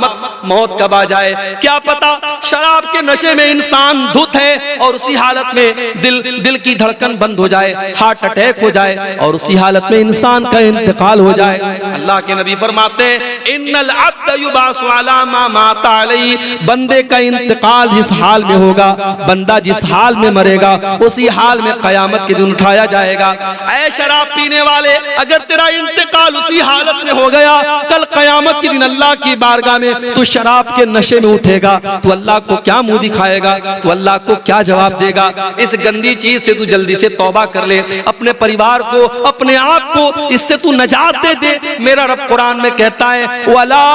मौत कब आ जाए, क्या पता शराब के नशे में इंसान धुत है और उसी हालत में दिल की धड़कन बंद हो जाए, हार्ट अटैक हो जाए और उसी हालत में इंसान का इंतकाल हो जाए। अल्लाह के नबी फरमाते हैं, इन्नल अब्द युबासु अला मा माता अलैहि, बंदे का इंतकाल जिस हाल में होगा, बंदा जिस हाल में मरेगा उसी हाल में कयामत के दिन उठाया जाएगा। ऐ शराब पीने वाले, अगर तेरा इंतकाल उसी हालत में हो गया, कल कयामत के दिन अल्लाह की बारगाह में तू शराब के नशे में उठेगा, तू अल्लाह को क्या मुंह दिखाएगा, तू अल्लाह को क्या जवाब देगा। इस गंदी चीज से तू जल्दी से तौबा कर ले, अपने परिवार को, अपने आप को इससे तू नजात दे दे। मेरा रब कुरान में कहता है, वला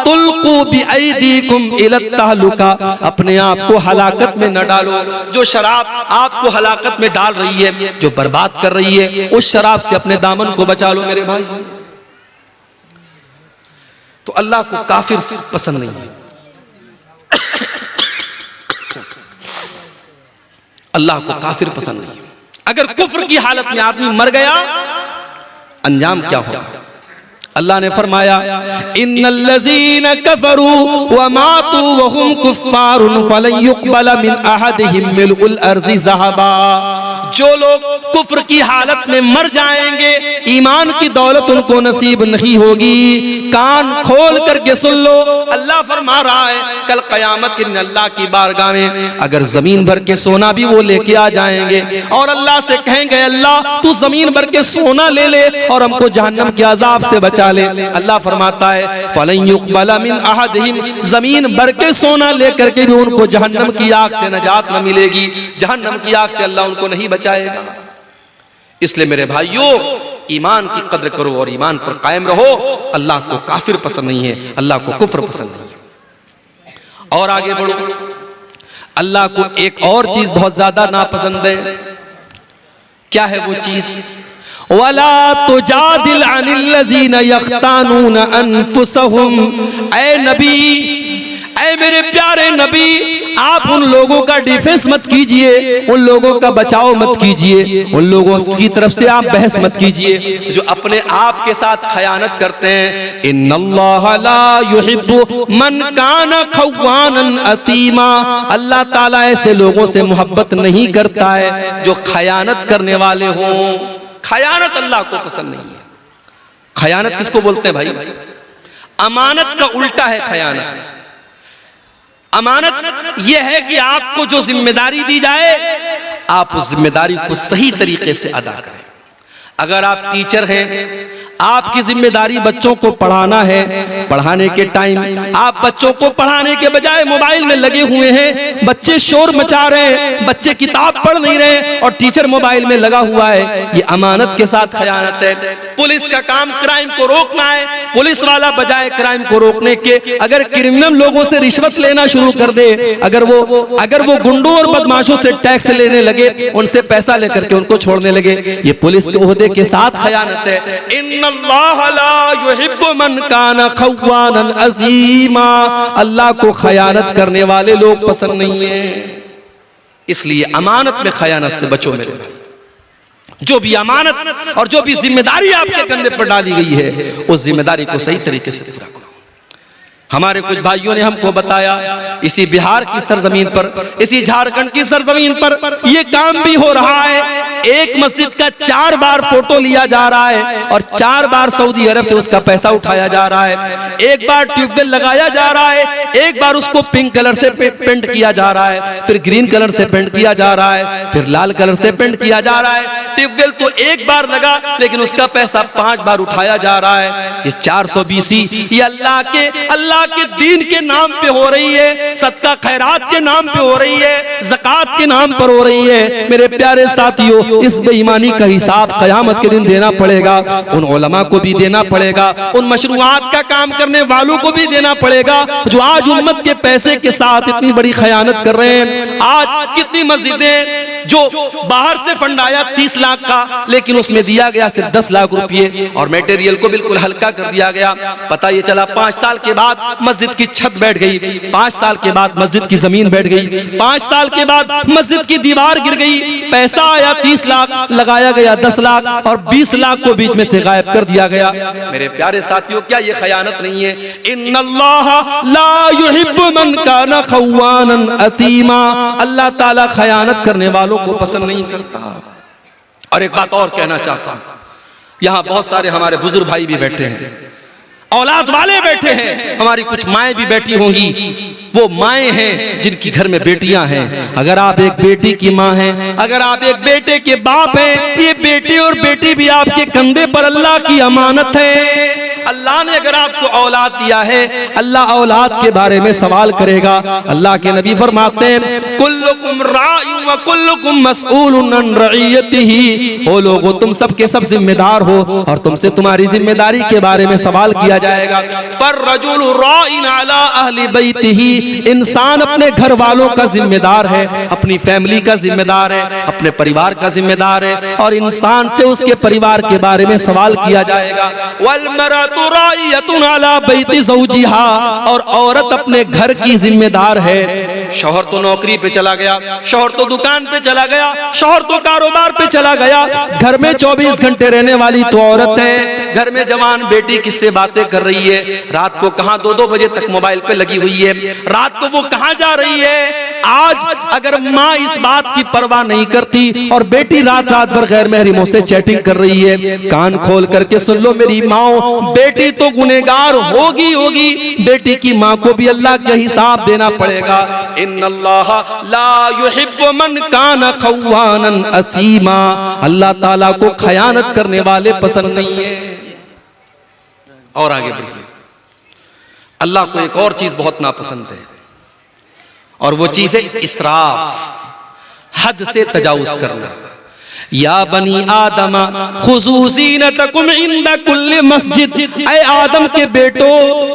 तुल्कू बिअयदीकुम इलत तहलुका, अपने आप को हलाकत में न डालो। जो शराब आपको हलाकत में डाल रही है, जो बर्बाद कर रही है, उस शराब से अपने दामन को बचा लो मेरे भाई। तो अल्लाह को काफिर पसंद नहीं है, अल्लाह को काफिर पसंद नहीं। अगर कुफ्र की हालत में आदमी मर गया, अंजाम क्या होगा? अल्लाह ने फरमाया, इन्नल्लज़ीना कफरू व मातू व हुम कुफ्फारुन फलन युक़बल मिन अहदिहिम मिलउल अर्ज़ि ज़हबा। जो लोग कुफ्र की हालत में मर जाएंगे, ईमान की दौलत उनको नसीब नहीं होगी। कान खोल करके सुन लो, अल्लाह फरमा रहा है, कल कयामत के दिन अल्लाह की बारगाह में अगर जमीन भर के सोना भी वो लेके आ जाएंगे और अल्लाह से कहेंगे, अल्लाह तू जमीन भर के सोना ले ले और हमको जहन्नम के अजाब से बचा ले। अल्लाह फरमाता है, फलन युक़बल मिन अहदिहिम, जमीन भर के सोना लेकर के भी उनको जहन्नम की आग से नजात न मिलेगी, जहन्नम की आग से अल्लाह उनको नहीं बचाएगा। इसलिए मेरे भाइयों, ईमान की कद्र करो और ईमान पर कायम रहो। अल्लाह को काफिर पसंद नहीं है, अल्लाह को कुफ्र पसंद नहीं है। और आगे बढ़ो, अल्लाह को एक और चीज बहुत ज्यादा नापसंद है। क्या है वो चीज? वला तुजादिल अनिल्लज़ीना यख्तानूना अनफुसहुम। ऐ नबी, ऐ मेरे प्यारे नबी, आप उन लोगों का डिफेंस मत कीजिए, उन लोगों का बचाव मत कीजिए, उन लोगों की तरफ से आप बहस मत कीजिए जो अपने आप के साथ खयानत करते हैं। इन्नल्लाह ला युहिब्बु मन काना खव्वानन असीमा। अल्लाह ताला ऐसे लोगों से मोहब्बत नहीं करता है जो खयानत करने वाले हों। खयानत अल्लाह को पसंद नहीं है। खयानत किसको बोलते हैं भाई? अमानत का उल्टा है खयानत। अमानत यह है कि आपको जो जिम्मेदारी दी जाए, आप उस जिम्मेदारी को सही तरीके से अदा करें। अगर आप टीचर हैं, आपकी जिम्मेदारी बच्चों को पढ़ाना है, पढ़ाने के टाइम आप बच्चों को पढ़ाने के बजाय मोबाइल में लगे हुए हैं, बच्चे शोर मचा रहे हैं, बच्चे किताब पढ़ नहीं रहे और टीचर मोबाइल में लगा हुआ है, ये अमानत के साथ खयानत है। पुलिस का काम क्राइम को रोकना है, पुलिस वाला बजाय क्राइम को रोकने के अगर क्रिमिनल लोगों से रिश्वत लेना शुरू कर दे, अगर वो गुंडों और बदमाशों से टैक्स लेने लगे, उनसे पैसा लेकर के उनको छोड़ने लगे, ये पुलिस के ओहदे के साथ खयानत है। अल्लाह ला युहिब्बु मन काना खव्वानन अज़ीमा। अल्लाह को खयानत करने वाले लोग पसंद नहीं है। इसलिए अमानत में खयानत से बचो मेरे भाई। जो भी अमानत और जो भी जिम्मेदारी आपके कंधे पर डाली गई है, उस जिम्मेदारी को सही तरीके से पूरा करो। हमारे कुछ भाइयों ने हमको बताया, इसी बिहार की सरजमीन पर, इसी झारखंड की सरजमीन पर यह काम भी हो रहा है। एक मस्जिद का 4 बार फोटो लिया जा रहा है और 4 बार सऊदी अरब से उसका पैसा उठाया जा रहा है। एक बार ट्यूबवेल लगाया जा रहा है, एक बार उसको पिंक कलर से पेंट किया जा रहा है, फिर ग्रीन कलर से पेंट किया जा रहा है, फिर लाल कलर से पेंट किया जा रहा है। ट्यूबवेल तो एक बार लगा लेकिन उसका पैसा 5 बार उठाया जा रहा है। ये 420 ये अल्लाह के दीन के नाम पे हो रही है, सदका खैरात के नाम पे हो रही है, ज़कात के नाम पर हो रही है। मेरे प्यारे साथियों, इस बेईमानी का हिसाब क़यामत के दिन देना पड़ेगा। उन उलमा को भी देना पड़ेगा, उन मशरूआत का काम करने वालों को भी देना पड़ेगा जो आज उम्मत के पैसे के साथ इतनी बड़ी खयानत कर रहे हैं। आज कितनी मस्जिदें जो बाहर से फंड आया 30 लाख का, लेकिन उसमें दिया गया सिर्फ 10 लाख रुपये और मटेरियल को बिल्कुल हल्का कर दिया गया। पता ये चला 5 साल के बाद मस्जिद की छत बैठ गई, 5 साल के बाद मस्जिद की जमीन बैठ गई, 5 साल के बाद मस्जिद की दीवार गिर गई। पैसा आया 30 लाख, लगाया गया 10 लाख और 20 लाख को बीच में से गायब कर दिया गया। मेरे प्यारे साथियों, क्या ये खयानत नहीं है? इन्नल्लाह ला युहिब्बु मन काना खव्वानन अतीमा। अल्लाह ताला खयानत करने वालों को पसंद नहीं करता। और एक बात और कहना चाहता हूं, यहां बहुत सारे हमारे बुजुर्ग भाई भी बैठे हैं, औलाद वाले बैठे हैं, हमारी कुछ माएं भी बैठी होंगी। वो माएं हैं जिनकी घर में बेटियां हैं। अगर आप एक बेटी की माँ हैं, अगर आप एक बेटे के बाप हैं, ये बेटे और बेटी भी आपके कंधे पर अल्लाह की अमानत है। अल्लाह ने अगर आपको औलाद दिया है, अल्लाह औलाद के बारे में सवाल करेगा। अल्लाह के नबी फरमाते हैं, कुल्लुकुम राइउन व कुल्लुकुम मसऊलुन अन रइयतिही। ओ लोगों, तुम सब के सब जिम्मेदार हो और तुमसे तुम्हारी जिम्मेदारी के बारे में सवाल किया जाएगा। फर्रजुलु राइन अला अहली बैतिही। इंसान अपने घर वालों का जिम्मेदार है, अपनी फैमिली का जिम्मेदार है, अपने परिवार का जिम्मेदार है और इंसान से उसके परिवार के बारे में सवाल किया जाएगा। वल मरअतु राइयतुन अला बैति ज़ौजिहा। और औरत अपने घर की जिम्मेदार है। शौहर तो नौकरी पे चला गया, शौहर तो दुकान पे चला गया, शौहर तो कारोबार पे चला गया, घर में 24 घंटे रहने वाली तो औरत है। घर में जवान बेटी किससे बातें कर रही है, रात को कहां 2-2 बजे तक मोबाइल पे लगी हुई है, रात को वो कहां जा रही है। आज अगर माँ इस बात की परवाह नहीं करती और बेटी रात रात भर गैर महरमों से चैटिंग कर रही है, कान खोल करके सुन लो मेरी माओ, बेटी तो गुनहगार होगी। बेटी की माँ को भी अल्लाह का हिसाब देना पड़ेगा। इन्नल्लाह ला युहिब्बु मन काना खव्वानन असीमा। अल्लाह ताला को खयानत करने वाले पसंद नहीं है। और आगे बढ़िए, अल्लाह को एक और चीज बहुत नापसंद है और वो चीज है इसराफ, हद से तजावुज करना। या बनी आदम खुज़ू ज़ीनतकुम इंदा कुल्ली मस्जिद। ऐ आदम के बेटो,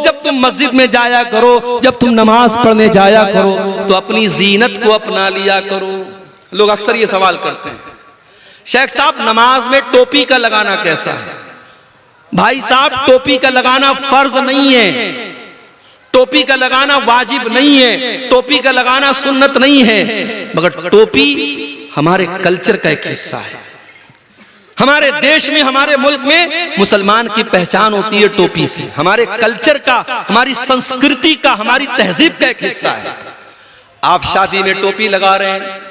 जब तुम मस्जिद में जाया करो, जब तुम नमाज पढ़ने जाया करो तो अपनी जीनत को अपना लिया करो। लोग अक्सर ये सवाल करते हैं, शेख साहब नमाज में टोपी का लगाना कैसा है? भाई साहब, टोपी का लगाना फर्ज नहीं है, टोपी का लगाना वाजिब नहीं है, टोपी का लगाना सुन्नत नहीं है, मगर टोपी हमारे कल्चर का एक हिस्सा है। हमारे देश में, हमारे मुल्क में मुसलमान की पहचान होती है टोपी से। हमारे कल्चर का, हमारी संस्कृति का, हमारी तहजीब का एक हिस्सा है। आप शादी में टोपी लगा रहे हैं,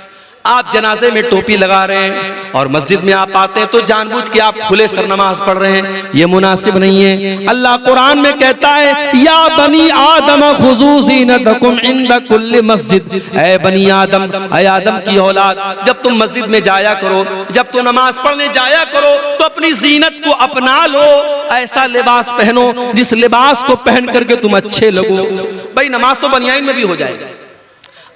आप जनाजे में टोपी लगा रहे हैं और मस्जिद में आप आते हैं तो जानबूझ के आप खुले सर नमाज पढ़ रहे हैं, ये मुनासिब नहीं है। अल्लाह कुरान में कहता है, या बनी आदम खुज़ू ज़ीनतकुम इंदा कुल्ली मस्जिद। ऐ बनी आदम, ऐ आदम की औलाद, जब तुम मस्जिद में जाया करो, जब तुम नमाज पढ़ने जाया करो तो अपनी जीनत को अपना लो। ऐसा लिबास पहनो जिस लिबास को पहन करके तुम अच्छे लगो। भाई नमाज तो बनियाइन में भी हो जाएगा।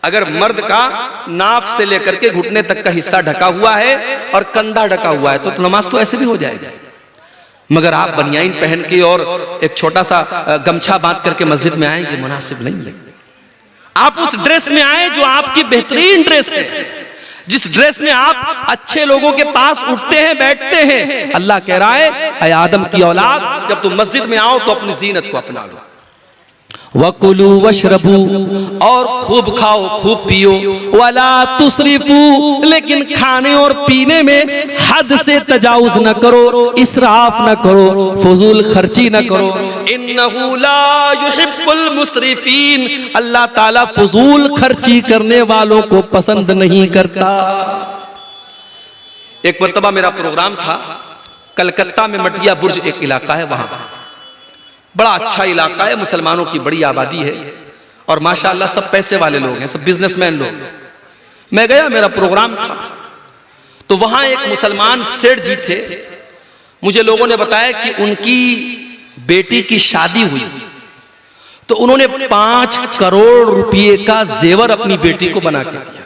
अगर मर्द का नाफ से लेकर के घुटने तक का हिस्सा ढका हुआ है और कंधा ढका हुआ है तो नमाज तो ऐसे भी हो जाएगा। मगर आप बनियाइन पहन के और एक छोटा सा गमछा बांध करके मस्जिद में आएंगे, मुनासिब नहीं लगेगा। आप उस ड्रेस में आए जो आपकी बेहतरीन ड्रेस है, जिस ड्रेस में आप अच्छे लोगों के पास उठते हैं, बैठते हैं। अल्लाह कह रहा है, ऐ आदम की औलाद, जब तुम मस्जिद में आओ तो अपनी जीनत को अपना लो। वकुलू वशरबू, और खूब खाओ खूब पियो, वला तुसरिफू, लेकिन खाने और पीने में हद से तजावुज न करो, इसराफ न करो, फजूल खर्ची न करो। इन्नहु ला युहिब्बुल मुसरिफीन। अल्लाह ताला फजूल खर्ची करने वालों को पसंद नहीं करता। एक मरतबा मेरा प्रोग्राम था कलकत्ता में, मटिया बुर्ज एक इलाका है, वहां बड़ा अच्छा इलाका है, मुसलमानों की बड़ी आबादी है और माशाअल्लाह सब पैसे वाले लोग हैं, सब बिजनेसमैन लोग। मैं गया, मेरा प्रोग्राम था, तो वहां एक मुसलमान सेठ जी थे। मुझे लोगों ने बताया कि उनकी बेटी की शादी हुई तो उन्होंने 5 करोड़ रुपए का जेवर अपनी बेटी को बना के दिया।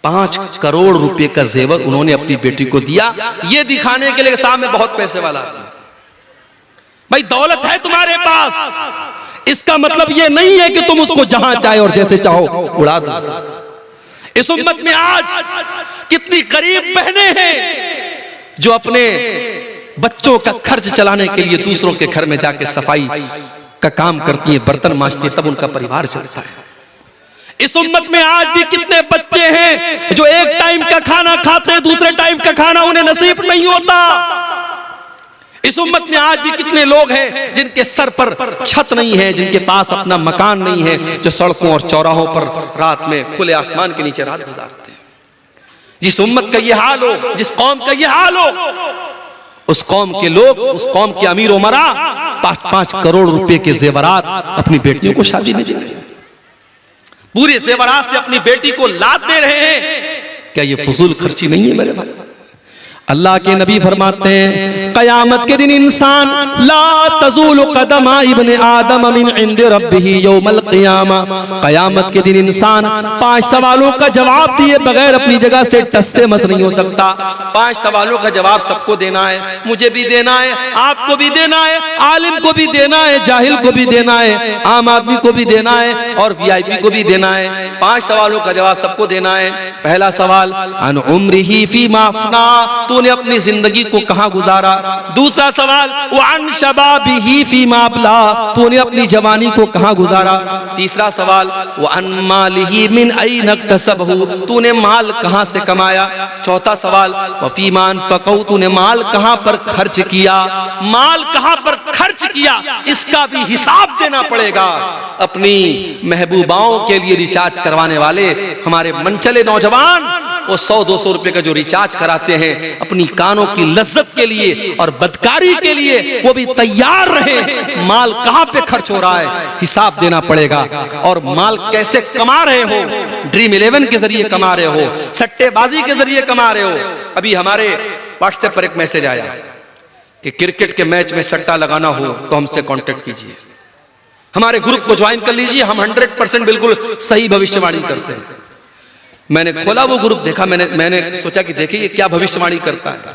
5 करोड़ रुपए का जेवर उन्होंने अपनी बेटी को दिया, ये दिखाने के लिए साहब मैं बहुत पैसे वाला आदमी। भाई दौलत है तुम्हारे पास, इसका मतलब ये नहीं है कि तुम उसको जहां चाहे और जैसे चाहो उड़ा दो। इस उम्मत में आज कितनी गरीब बहनें हैं जो अपने बच्चों का खर्च चलाने के लिए दूसरों के घर में जाके सफाई का काम करती हैं, बर्तन मांजती हैं, तब उनका परिवार चलता है। इस उम्मत में आज भी कितने बच्चे हैं जो एक टाइम का खाना खाते हैं, दूसरे टाइम का खाना उन्हें नसीब नहीं होता। इस उम्मत में आज भी कितने लोग हैं जिनके सर पर छत नहीं है, जिनके पास अपना मकान नहीं है, जो सड़कों और चौराहों पर रात में खुले आसमान के नीचे रात गुजारते हैं। जिस उम्मत का ये हाल हो, जिस कौम का ये हाल हो, उस कौम के लोग, उस कौम के अमीर उमरा 5-5 करोड़ रुपए के जेवरात अपनी बेटियों को शादी में दे रहे हैं, पूरे जेवरात से अपनी बेटी को लाद दे रहे हैं। क्या ये फजूल खर्ची नहीं है मेरे भाई? अल्लाह के नबी फरमाते हैं कयामत के दिन इंसान ला तज़ूलु कदमा इब्ने आदम मिन इंदि रब्बिही यौमल क़ियामा, कयामत के दिन इंसान 5 सवालों का जवाब दिए बगैर अपनी जगह से टस से मस नहीं हो सकता। 5 सवालों का जवाब सबको देना है, मुझे भी देना है, आपको भी देना है, आलिम को भी देना है, जाहिल को भी देना है, आम आदमी को भी देना है और वीआईपी को भी देना है। 5 सवालों का जवाब सबको देना है। पहला सवाल अन उम्रिही फीमा अफना, तूने अपनी जिंदगी को कहां गुजारा। दूसरा सवाल वअन शबाबिही फीमा अबला, तूने अपनी जवानी को कहां गुजारा। तीसरा सवाल वअन मालिही मिन ऐन इक्तसबहु, तूने माल कहां से कमाया। चौथा सवाल वफीमा अनफक़हु, तूने माल कहां पर खर्च किया। माल कहां पर खर्च किया इसका भी हिसाब देना पड़ेगा। अपनी महबूबाओं के लिए रिचार्ज करवाने वाले हमारे मनचले नौजवान वो 100-200 रुपए का जो रिचार्ज कराते हैं अपनी कानों की लज्जत के लिए और बदकारी के लिए, वो भी तैयार रहे। माल कहां पे खर्च हो रहा है हिसाब देना पड़ेगा। और माल कैसे कमा रहे हो, ड्रीम 11 के जरिए कमा रहे हो, सट्टेबाजी के जरिए कमा रहे हो। अभी हमारे व्हाट्सएप पर एक मैसेज आया कि क्रिकेट के मैच में सट्टा लगाना हो तो हमसे कांटेक्ट कीजिए, हमारे ग्रुप को ज्वाइन कर लीजिए, हम 100% बिल्कुल सही भविष्यवाणी करते हैं। मैंने खोला वो ग्रुप, देखा, मैंने सोचा कि देखिए ये क्या भविष्यवाणी करता है।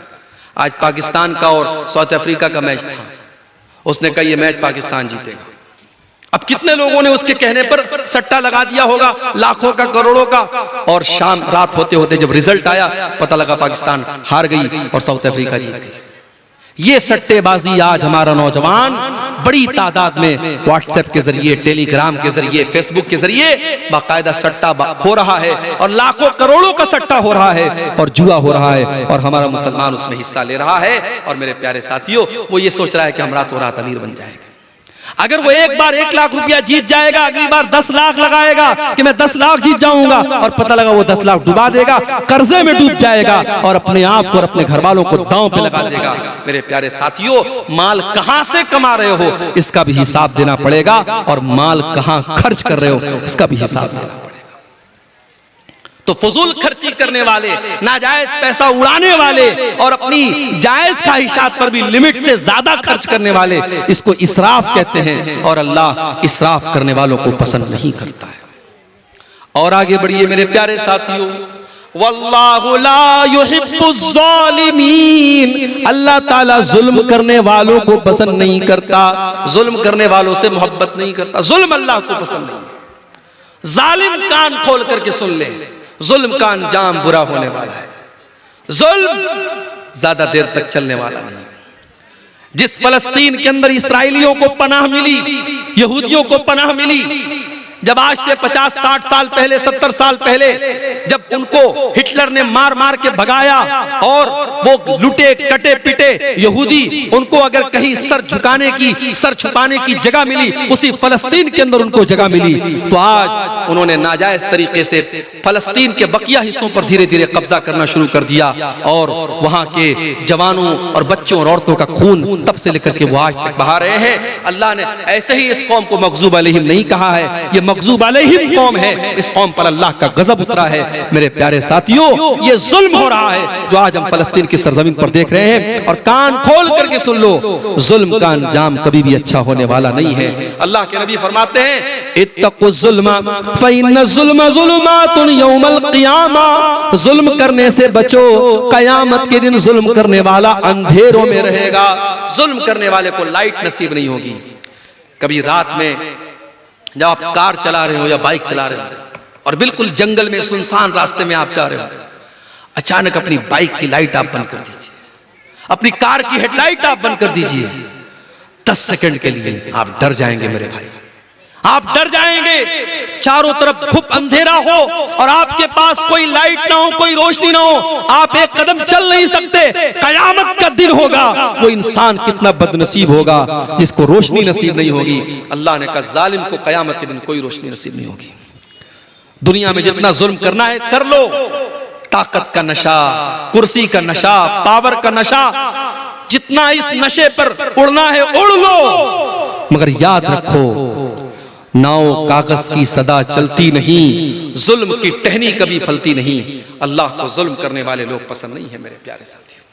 आज पाकिस्तान का और साउथ अफ्रीका का मैच था, उसने कहा ये मैच पाकिस्तान जीतेगा। अब कितने लोगों ने उसके कहने पर सट्टा लगा दिया होगा, लाखों का, करोड़ों का, और शाम रात होते होते जब रिजल्ट आया पता लगा पाकिस्तान हार गई और साउथ अफ्रीका जीत गई। ये सट्टेबाजी आज हमारा नौजवान बड़ी तादाद में व्हाट्सएप के जरिए, टेलीग्राम के जरिए, फेसबुक के जरिए बाकायदा सट्टा हो रहा है और लाखों करोड़ों का सट्टा हो रहा है और जुआ हो रहा है और हमारा मुसलमान उसमें हिस्सा ले रहा है। और मेरे प्यारे साथियों, वो ये सोच रहा है कि हम रातों रात अमीर बन जाएंगे। अगर वो एक बार 1 लाख रुपया जीत जाएगा, अगली बार 10 लाख लगाएगा कि मैं 10 लाख जीत जाऊंगा, और पता लगा वो 10 लाख डुबा देगा, कर्जे में डूब जाएगा और अपने आप को और अपने घर वालों को दांव पे लगा देगा। मेरे प्यारे साथियों, माल कहां से कमा रहे हो इसका भी हिसाब देना पड़ेगा और माल कहां खर्च कर रहे हो इसका भी हिसाब देना पड़ेगा। तो फजूल खर्ची करने वाले, नाजायज पैसा उड़ाने वाले और अपनी जायज ख्वाहिशात पर भी लिमिट से ज्यादा खर्च करने वाले, इसको इसराफ कहते हैं और अल्लाह इसराफ करने वालों को पसंद नहीं करता है। और आगे बढ़िए मेरे प्यारे साथियों, वल्लाहु ला युहिब्बुज़ ज़ालिमीन, अल्लाह ताला जुल्म करने वालों को पसंद नहीं करता, जुल्म करने वालों से मोहब्बत नहीं करता। जुल्म अल्लाह को पसंद नहीं। जालिम कान खोल करके सुन ले, जुल्म का अंजाम बुरा होने वाला है। जुल्म ज्यादा देर तक चलने वाला नहीं। जिस फलस्तीन के अंदर इसराइलियों को पनाह मिली, यहूदियों को पनाह मिली, जब आज से 50-60 साल पहले, 70 साल पहले जब उनको हिटलर ने मार मार के भगाया और वो लुटे कटे पिटे यहूदी, उनको अगर कहीं सर झुकाने की, सर छुपाने की जगह मिली, उसी फलस्तीन के अंदर उनको जगह मिली। तो आज उन्होंने नाजायज तरीके से फलस्तीन के बकिया हिस्सों पर धीरे धीरे कब्जा करना शुरू कर दिया और वहां के जवानों और बच्चों और औरतों का खून तब से लेकर के वो आज तक बहा रहे हैं। अल्लाह ने ऐसे ही इस कौम को मग़ज़ूब अलैहिम नहीं कहा है, ये मग़ज़ूब अलैहिम कौम है। इस कौम पर अल्लाह का गजब उतरा है। मेरे प्यारे साथियों, ये जुल्म हो रहा है जो आज हम फलस्तीन की सरजमीन पर देख रहे हैं। और कान खोल करके सुन लो, जुल्म का अंजाम कभी भी अच्छा होने वाला नहीं है। अल्लाह के नबी फरमाते हैं, इत्तक़ुज़्ज़ुल्म फ़इन्न ज़ुल्म ज़ुलुमातुन यौमल क़ियामा, जुल्म करने से बचो, कयामत के दिन जुल्म करने वाला अंधेरों में रहेगा। जुल्म करने वाले को लाइट नसीब नहीं होगी। कभी रात में जब आप कार चला रहे हो या बाइक चला रहे हो और बिल्कुल जंगल में सुनसान रास्ते में आप जा रहे हो, अचानक अपनी बाइक की लाइट आप बंद कर दीजिए, अपनी कार की हेडलाइट आप बंद कर दीजिए। 10 सेकंड के लिए आप डर जाएंगे मेरे भाई, आप डर जाएंगे। चारों तरफ खूब अंधेरा हो और आपके पास कोई लाइट ना हो, कोई रोशनी ना हो, आप एक कदम चल नहीं सकते। कयामत का दिन होगा, वो इंसान कितना बदनसीब होगा जिसको रोशनी नसीब नहीं होगी। अल्लाह ने कहा, जालिम को कयामत के दिन कोई रोशनी नसीब नहीं होगी। दुनिया में जितना जुल्म करना है कर लो, ताकत का नशा, कुर्सी का नशा, पावर का नशा, जितना इस नशे पर उड़ना है उड़ लो, मगर याद रखो, नाव कागज की सदा चलती नहीं, जुल्म की टहनी कभी फलती नहीं। अल्लाह को जुल्म करने वाले लोग पसंद नहीं है मेरे प्यारे साथियों।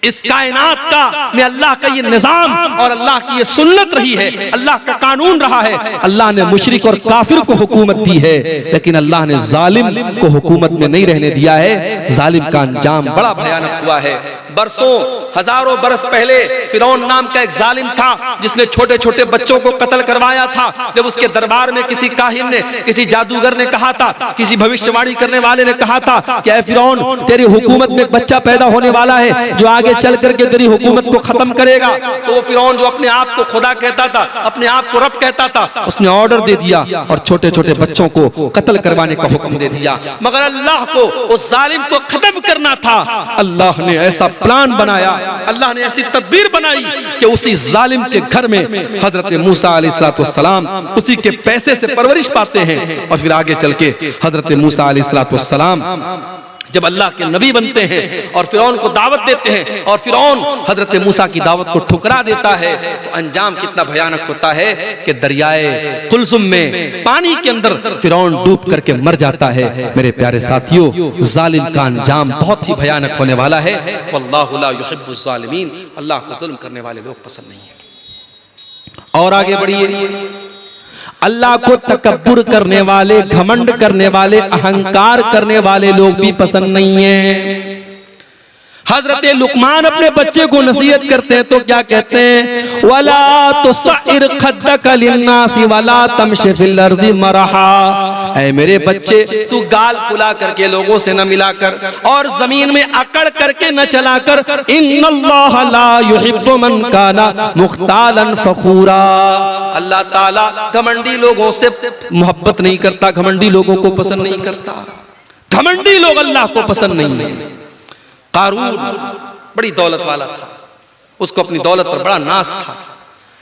इस कायनात का में अल्लाह का ये निजाम और अल्लाह की ये सुन्नत रही है, अल्लाह का कानून रहा है। अल्लाह ने मुशरिक और काफिर को हुकूमत दी है, लेकिन अल्लाह ने जालिम को हुकूमत में नहीं रहने दिया है। जालिम का अंजाम बड़ा भयानक हुआ है। बरसों हजारों बरस पहले फिरौन नाम का एक जालिम था जिसने छोटे छोटे बच्चों को कत्ल करवाया था। जब उसके दरबार में किसी काहिन ने, किसी जादूगर ने कहा था, किसी भविष्यवाणी करने वाले ने कहा था कि ऐ फिरौन, तेरी हुकूमत में एक बच्चा पैदा होने वाला है जो आगे चल करके तेरी हुकूमत को खत्म करेगा, तो वो फिरौन जो अपने आप को खुदा कहता था, अपने आप को रब कहता था, उसने ऑर्डर दे दिया और छोटे छोटे बच्चों को कत्ल करवाने का हुक्म दे दिया। मगर अल्लाह को उस जालिम को खत्म करना था। अल्लाह ने ऐसा प्लान बनाया, अल्लाह ने ऐसी तदबीर बनाई कि उसी जालिम के घर में हजरत मूसा अलैहिस्सलाम उसी के पैसे से परवरिश पाते हैं। और फिर आगे चल के हजरत मूसा अलैहिस्सलाम जब अल्लाह के नबी बनते हैं और फिरौन को दावत देते हैं और फिरौन हजरत मूसा की दावत को ठुकरा देता है, तो अंजाम कितना भयानक होता है कि दरियाए कुलजुम में पानी के अंदर फिरौन डूब करके मर जाता है। मेरे प्यारे साथियों, जालिम का अंजाम बहुत ही भयानक होने वाला है। वल्लाहु ला युहिब्बुज़ ज़ालिमीन, अल्लाह को जुल्म करने वाले लोग पसंद नहीं है। और आगे बढ़िए, अल्लाह को तकब्बुर करने वाले, घमंड करने वाले, अहंकार करने वाले लोग भी पसंद नहीं है। हजरत लुकमान अपने बच्चे को नसीहत करते हैं तो क्या कहते हैं, वला तुसइर खद्दक लिन्नासी वला तमशी फिल अर्ज़ि मरहा। ऐ मेरे बच्चे, तू गाल फुला करके लोगों से न मिलाकर और जमीन में अकड़ करके न चलाकर, इन्नल्लाह ला युहिब्बु मन काना मुख्तालन फखूरा। अल्लाह ताला घमंडी लोगों से मोहब्बत नहीं करता, घमंडी लोगों को पसंद नहीं करता। घमंडी लोग अल्लाह को पसंद नहीं है। कारून बड़ी दौलत वाला था, उसको अपनी दौलत पर बड़ा नाज था,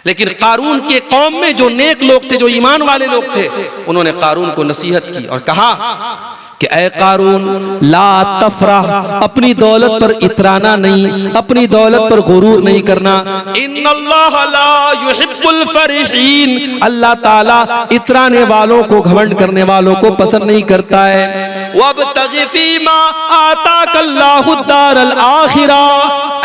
लेकिन कारून के कौम में जो नेक लोग थे, जो ईमान वाले लोग थे, उन्होंने कारून को नसीहत की और कहा कि ऐ कारून, ला तफरह, अपनी दौलत पर इतराना नहीं, अपनी दौलत पर गुरूर नहीं करना। इन्नल्लाह ला युहिब्बुल फरिहीन, अल्लाह ताला इतराने वालों को, घमंड करने वालों को पसंद नहीं करता है। वब्तग़ि फीमा आताकल्लाहु दारल आखिरा,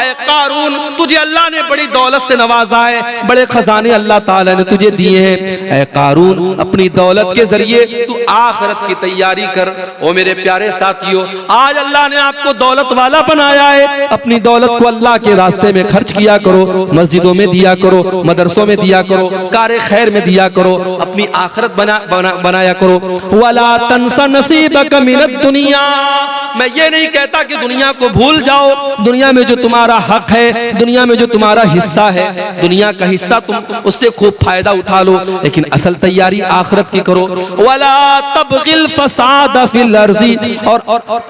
ऐ कारून, तुझे अल्लाह ने बड़ी दौलत से नवाजा है, बड़े खजाने अल्लाह ताला ने तुझे दिए हैं। ऐ कारून, अपनी दौलत के जरिए तू आखिरत की तैयारी कर। ओ मेरे प्यारे साथियों, आज अल्लाह ने आपको दौलत वाला बनाया है, अपनी दौलत को अल्लाह के रास्ते में खर्च किया करो, मस्जिदों में दिया करो, मदरसों में दिया करो, कारे खैर में दिया करो, अपनी आखिरत बनाया करो। वला तंसा नसीबक मिनद दुनिया, मैं ये नहीं कहता कि दुनिया को भूल जाओ, दुनिया में जो तुम्हारा हक है, दुनिया दुनिया में जो तुम्हारा हिस्सा है, दुनिया का हिस्सा तुम उससे खूब फायदा उठा लो, लेकिन असल तैयारी आखिरत की करो। वला तबगिल फसाद फिल अर्ज़ी, और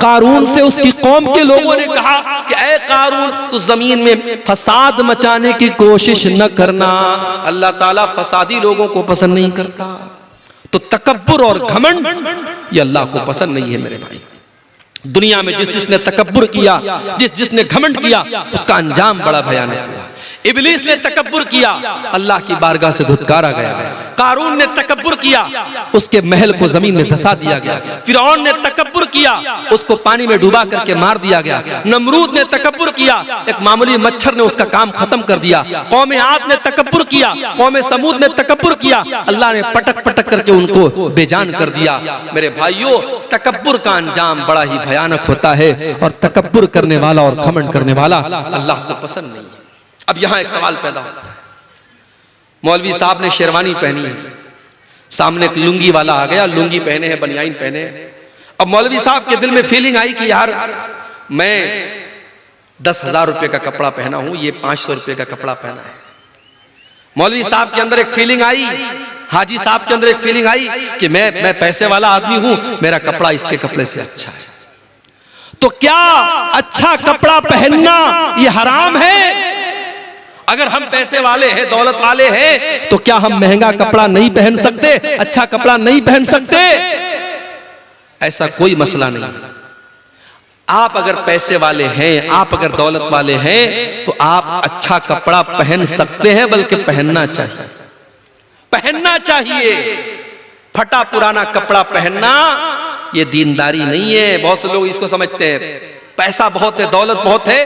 कारून से उसकी कौम के लोगों ने कहा कि ऐ कारून, तू जमीन में फसाद मचाने की कोशिश न करना। अल्लाह ताला फसादी लोगों को पसंद नहीं करता। तो तकब्बुर और घमंड ये अल्लाह को पसंद नहीं है मेरे भाई। दुनिया में जिसने तकब्बुर किया, जिसने घमंड किया, उसका अंजाम बड़ा भयानक हुआ। इब्लीस ने तकब्बुर किया, अल्लाह की बारगाह से धुतकारा गया। कारून ने तकब्बुर किया, उसके महल को जमीन में धंसा दिया गया। फिरौन ने तकब्बुर किया, उसको पानी में डुबा करके मार दिया गया। नमरूद ने तकब्बुर किया, एक मामूली मच्छर ने उसका काम खत्म कर दिया। कौम आद ने तकब्बुर किया, कौम समूद ने तकब्बुर किया, अल्लाह ने पटक पटक करके उनको बेजान कर दिया। मेरे भाइयों, तकब्बुर का अंजाम बड़ा ही भयानक होता है, और तकब्बुर करने वाला और घमंड करने वाला अल्लाह को पसंद नहीं है। अब यहां एक सवाल पैदा होता है, मौलवी साहब ने शेरवानी पहनी है, सामने एक लुंगी वाला आ गया, लुंगी पहने हैं, बनियाइन पहने हैं। अब मौलवी साहब के दिल में फीलिंग आई कि यार मैं 10,000 रुपए का कपड़ा पहना हूं, ये 500 रुपए का कपड़ा पहना है। मौलवी साहब के अंदर एक फीलिंग आई, हाजी साहब के अंदर एक फीलिंग आई कि मैं पैसे वाला आदमी हूं, मेरा कपड़ा इसके कपड़े से अच्छा है। तो क्या अच्छा कपड़ा पहनना ये हराम है? अगर हम पैसे वाले हैं, दौलत वाले हैं, तो क्या हम महंगा कपड़ा नहीं पहन सकते, अच्छा कपड़ा नहीं पहन सकते? ऐसा कोई मसला नहीं। आप अगर पैसे वाले हैं, आप अगर दौलत वाले हैं, तो आप अच्छा कपड़ा पहन सकते हैं, बल्कि पहनना चाहिए, पहनना चाहिए। फटा पुराना कपड़ा पहनना ये दीनदारी नहीं है। बहुत से लोग इसको समझते हैं पैसा बहुत है, दौलत बहुत है,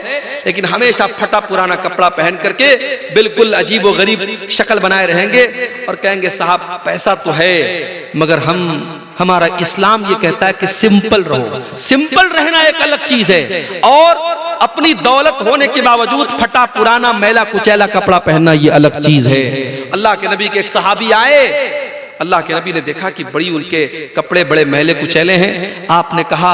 लेकिन हमेशा फटा पुराना कपड़ा पहन करके बिल्कुल अजीब व गरीब शक्ल बनाए रहेंगे और कहेंगे साहब पैसा तो है, मगर हमारा इस्लाम ये कहता है कि सिंपल रहो। सिंपल रहना एक अलग चीज है, और अपनी दौलत होने के बावजूद फटा पुराना मैला कुचैला कपड़ा पहनना ये अलग चीज है। अल्लाह के नबी के एक सहाबी आए, अल्लाह के नबी ने देखा कि बड़ी उनके कपड़े बड़े मैले कुचैले हैं। आपने कहा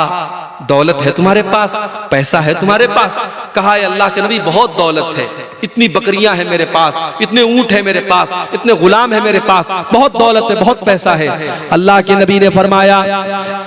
दौलत है तुम्हारे पास, पैसा है तुम्हारे पास? कहा अल्लाह के नबी बहुत दौलत है, इतनी बकरियां हैं मेरे पास, इतने ऊंट है मेरे पास, इतने गुलाम है मेरे पास, बहुत दौलत है, बहुत पैसा है। अल्लाह के नबी ने फरमाया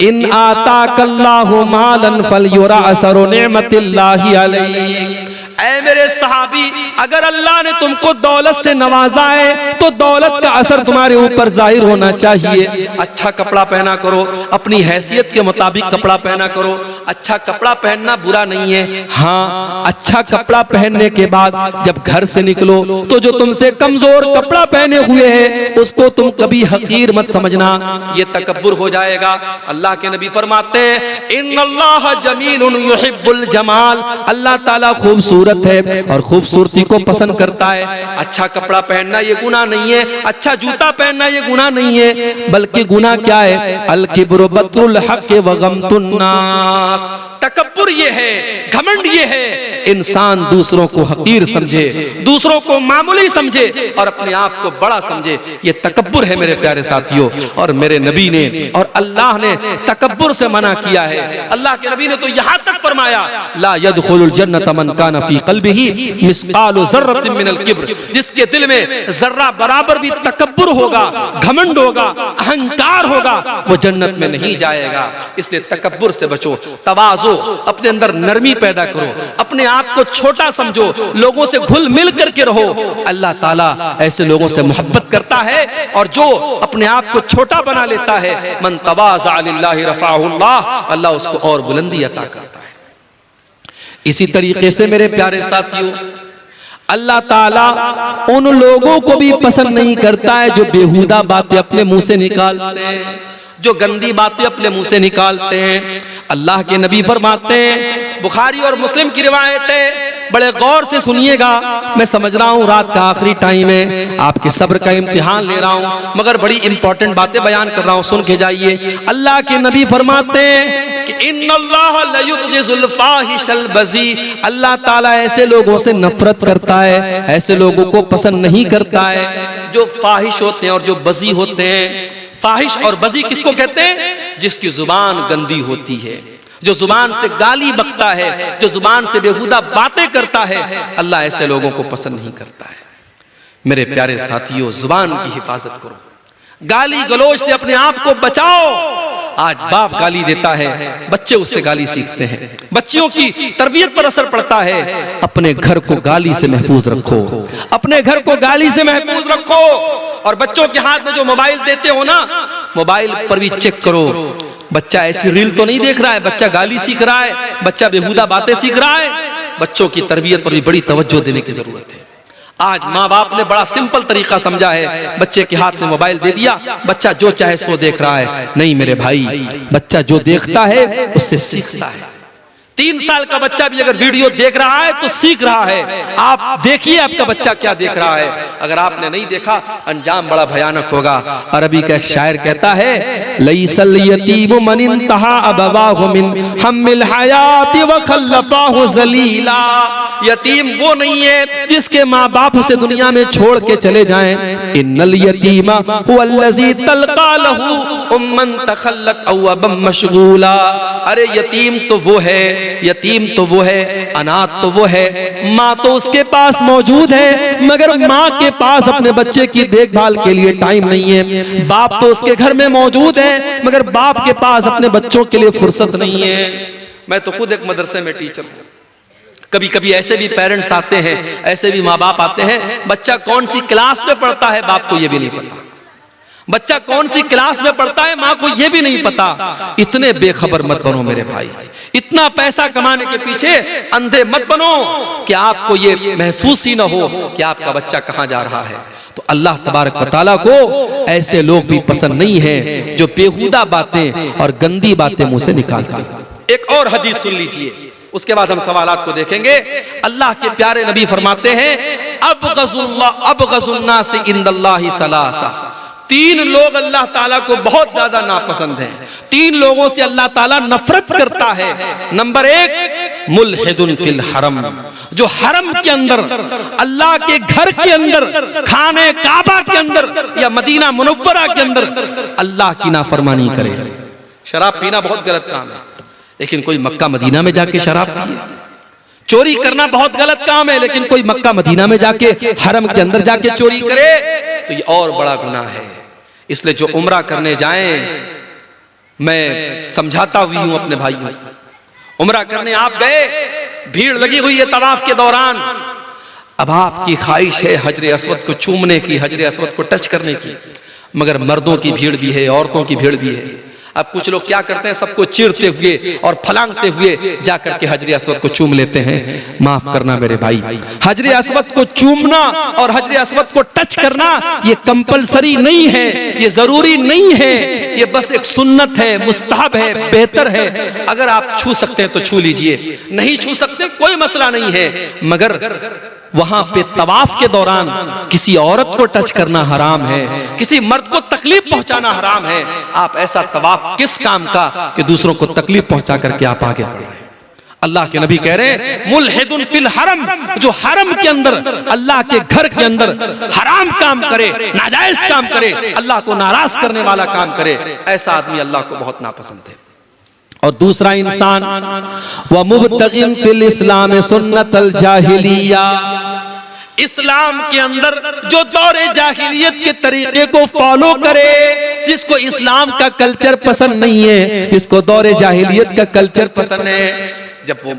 इन आताकल्लाहु मालन फलयुरा असरु निअमतिल्लाहि अलैहि। ऐ मेरे सहाबी, अगर अल्लाह ने तुमको दौलत से नवाजा है तो दौलत का असर तुम्हारे ऊपर जाहिर होना चाहिए। अच्छा कपड़ा पहना करो, अपनी हैसियत के मुताबिक कपड़ा पहना करो। अच्छा कपड़ा पहनना बुरा नहीं है, हाँ अच्छा कपड़ा पहनने के बाद जब घर से निकलो तो जो तुमसे कमजोर कपड़ा पहने हुए है उसको तुम कभी हकीर मत समझना, ये तकब्बुर हो जाएगा। अल्लाह के नबी फरमाते हैं इन्नल्लाह जमीलुन युहिब्बुल जमाल, अल्लाह ताला खूबसूरत है और खूबसूरती को पसंद करता है। अच्छा कपड़ा पहनना ये गुनाह नहीं है, अच्छा जूता पहनना ये गुनाह नहीं है, बल्कि गुनाह क्या है? अल किब्रु बत्रुल हक़ व गमतुन नास। तकब्बुर ये है, घमंड ये है, इंसान दूसरों को हकीर समझे, दूसरों को मामूली समझे और अपने आप को बड़ा समझे, ये तकब्बुर है मेरे प्यारे साथियों। और मेरे नबी ने और अल्लाह ने तकब्बुर से मना किया है। अल्लाह के नबी ने तो यहां तक फरमाया ला यदखुलुल जन्नत मन काना फी क़ल्बिही मिस्क़ालु ज़र्रतिन मिनल किब्र, जिसके दिल में जर्रा बराबर भी तकब्बुर होगा, घमंड होगा, अहंकार होगा, वो जन्नत में नहीं जाएगा। इसलिए तकब्बुर से बचो, तवाज़ु, अपने अंदर नरमी पैदा करो, अपने आप को छोटा समझो, लोगों से घुल मिल करके रहो। अल्लाह ताला ऐसे लोगों से मोहब्बत करता है, और जो अपने आप को छोटा बना लेता है मन तवाज़ा लिल्लाहि रफ़अहुल्लाह, अल्लाह उसको और बुलंदी अता करता है। इसी तरीके से मेरे प्यारे साथियों, अल्लाह ताला उन लोगों को भी पसंद नहीं करता है जो बेहुदा बातें अपने मुंह से निकालते हैं, जो गंदी बातें अपने मुंह से निकालते हैं। अल्लाह के नबी फरमाते हैं, बुखारी और मुस्लिम की रिवायत है, बड़े गौर से सुनिएगा, मैं समझ रहा हूँ रात का आखिरी टाइम है, आपके सब्र का इम्तिहान ले रहा हूँ, मगर बड़ी इंपॉर्टेंट बातें बयान कर रहा हूँ, सुन के जाइए। अल्लाह के नबी फरमाते हैं कि इन्नल्लाह लयुबग़िज़ुल फ़ाहिशल बज़ी, अल्लाह ताला ऐसे लोगों से नफरत करता है, ऐसे लोगों को पसंद नहीं करता है जो फाहिश होते हैं और जो बज़ी होते हैं। फाहिश और बज़ी किसको कहते हैं? जिसकी जुबान गंदी होती है, जो जुबान से गाली बकता है, जो जुबान से बेहुदा बातें करता है, अल्लाह ऐसे लोगों को पसंद नहीं करता है। मेरे प्यारे साथियों, जुबान की हिफाजत करो, गाली गलौज से अपने आप को बचाओ। आज बाप गाली देता है, बच्चे उससे गाली सीखते हैं, बच्चियों की तरबियत पर असर पड़ता है। अपने घर को गाली से महफूज रखो, अपने घर को गाली से महफूज रखो। और बच्चों के हाथ में जो मोबाइल देते हो ना, मोबाइल पर भी चेक करो, बच्चा ऐसी रील तो नहीं देख रहा है, बच्चा गाली सीख रहा है, बच्चा बेहुदा बातें सीख रहा है। बच्चों की तरबियत पर भी बड़ी तवज्जो देने की जरूरत है। आज माँ बाप ने बड़ा सिंपल तरीका समझा है, बच्चे के हाथ में मोबाइल दे दिया, बच्चा जो चाहे सो देख रहा है। नहीं मेरे भाई, बच्चा जो देखता है उससे सीखता है। 3 साल का बच्चा भी अगर वीडियो देख रहा है तो सीख रहा है। आप देखिए आपका बच्चा क्या देख रहा है। अगर आपने नहीं देखा, अंजाम बड़ा भयानक होगा। अरबी का एक शायर कहता है, लैसल यतीम मन इंतहा अबवाहु मिन हम्मिल हयाति व खल्लफाहु ज़लीला। यतीम वो नहीं है जिसके माँ बाप उसे दुनिया में छोड़ के चले जाएं। इन्नल यतीमा हुवल्लज़ी तल्का लहू उम्मन तखल्लत अव अबम मशगूला। अरे यतीम तो वो है, यतीम तो वो है, अनाथ तो वो है, माँ तो उसके पास मौजूद है मगर माँ के पास अपने बच्चे की देखभाल के लिए टाइम नहीं है। बाप तो उसके घर में मौजूद है मगर बाप के पास अपने बच्चों के लिए फुर्सत नहीं है। मैं तो खुद एक मदरसे में टीचर हूँ। कभी कभी ऐसे भी पेरेंट्स आते हैं, ऐसे भी माँ बाप आते हैं, बच्चा कौन सी क्लास में पढ़ता है बाप को ये भी नहीं पता, बच्चा कौन सी क्लास में पढ़ता है माँ को ये भी नहीं पता। इतने बेखबर मत बनो मेरे भाई, इतना पैसा कमाने के पीछे अंधे मत बनो कि आपको ये महसूस ही ना हो कि आपका बच्चा कहाँ जा रहा है। तो अल्लाह तबारक व तआला को ऐसे लोग भी पसंद नहीं है जो बेहुदा बातें और गंदी बातें मुंह से निकालते हैं। एक और हदीस सुन लीजिए, उसके बाद हम सवालात को देखेंगे। अल्लाह के प्यारे नबी फरमाते हैं, अबग़ज़ुन्नास इंदल्लाहि सलासा। 3 लोग अल्लाह ताला को बहुत ज्यादा नापसंद हैं, 3 लोगों से अल्लाह ताला नफरत करता है। नंबर 1, मुल्हिदुन फिल हरम, जो हरम के अंदर, अल्लाह के घर के अंदर, खाने काबा के अंदर या मदीना मुनव्वरा के अंदर अल्लाह की नाफरमानी करे। शराब पीना बहुत गलत काम है, लेकिन कोई मक्का मदीना में जाके शराब पिए। चोरी करना बहुत गलत काम है, लेकिन कोई मक्का मदीना में जाके, हरम के अंदर जाके चोरी करे तो ये और बड़ा गुनाह है। इसलिए जो उम्रा करने जाएं, मैं समझाता हुई हूं अपने भाइयों, उम्रा करने आप गए, भीड़ लगी हुई है तवाफ के दौरान, अब आपकी ख्वाहिश है हजरे अस्वद को चूमने की, हजरे अस्वद को टच करने की, मगर मर्दों की भीड़ भी है, औरतों की भीड़ भी है। अब कुछ लोग क्या करते हैं, सबको चीरते हुए और फलांगते हुए जाकर के हजरे अस्वद को चूम लेते हैं। माफ करना मेरे भाई, हजरे अस्वद को चूमना और हजरे अस्वद को टच करना ये कंपलसरी नहीं है, ये जरूरी नहीं है, ये बस एक सुन्नत है, मुस्तहब है, बेहतर है। अगर आप छू सकते हैं तो छू लीजिए, नहीं छू सकते कोई मसला नहीं है, मगर वहां पे तवाफ के दौरान किसी औरत को टच करना हराम है, किसी मर्द को तकलीफ पहुंचाना हराम है। आप ऐसा तवाफ किस काम का कि दूसरों को तकलीफ पहुंचा करके आप आगे बढ़ रहे हैं। अल्लाह के नबी कह रहे हैं, मुल्हिदुन फिल हरम, जो हरम के अंदर, अल्लाह के घर के अंदर हराम काम करे, नाजायज काम करे, अल्लाह को नाराज करने वाला काम करे, ऐसा आदमी अल्लाह को बहुत नापसंद है। और दूसरा इंसान, व मुब्तगिन फिल इस्लाम सुन्नतल जाहिलिया, इस्लाम के अंदर जो दौरे जाहिलियत के तरीके को फॉलो करे, जिसको इस्लाम का कल्चर पसंद नहीं है, जिसको दौरे जाहिलियत का कल्चर पसंद है। जब वो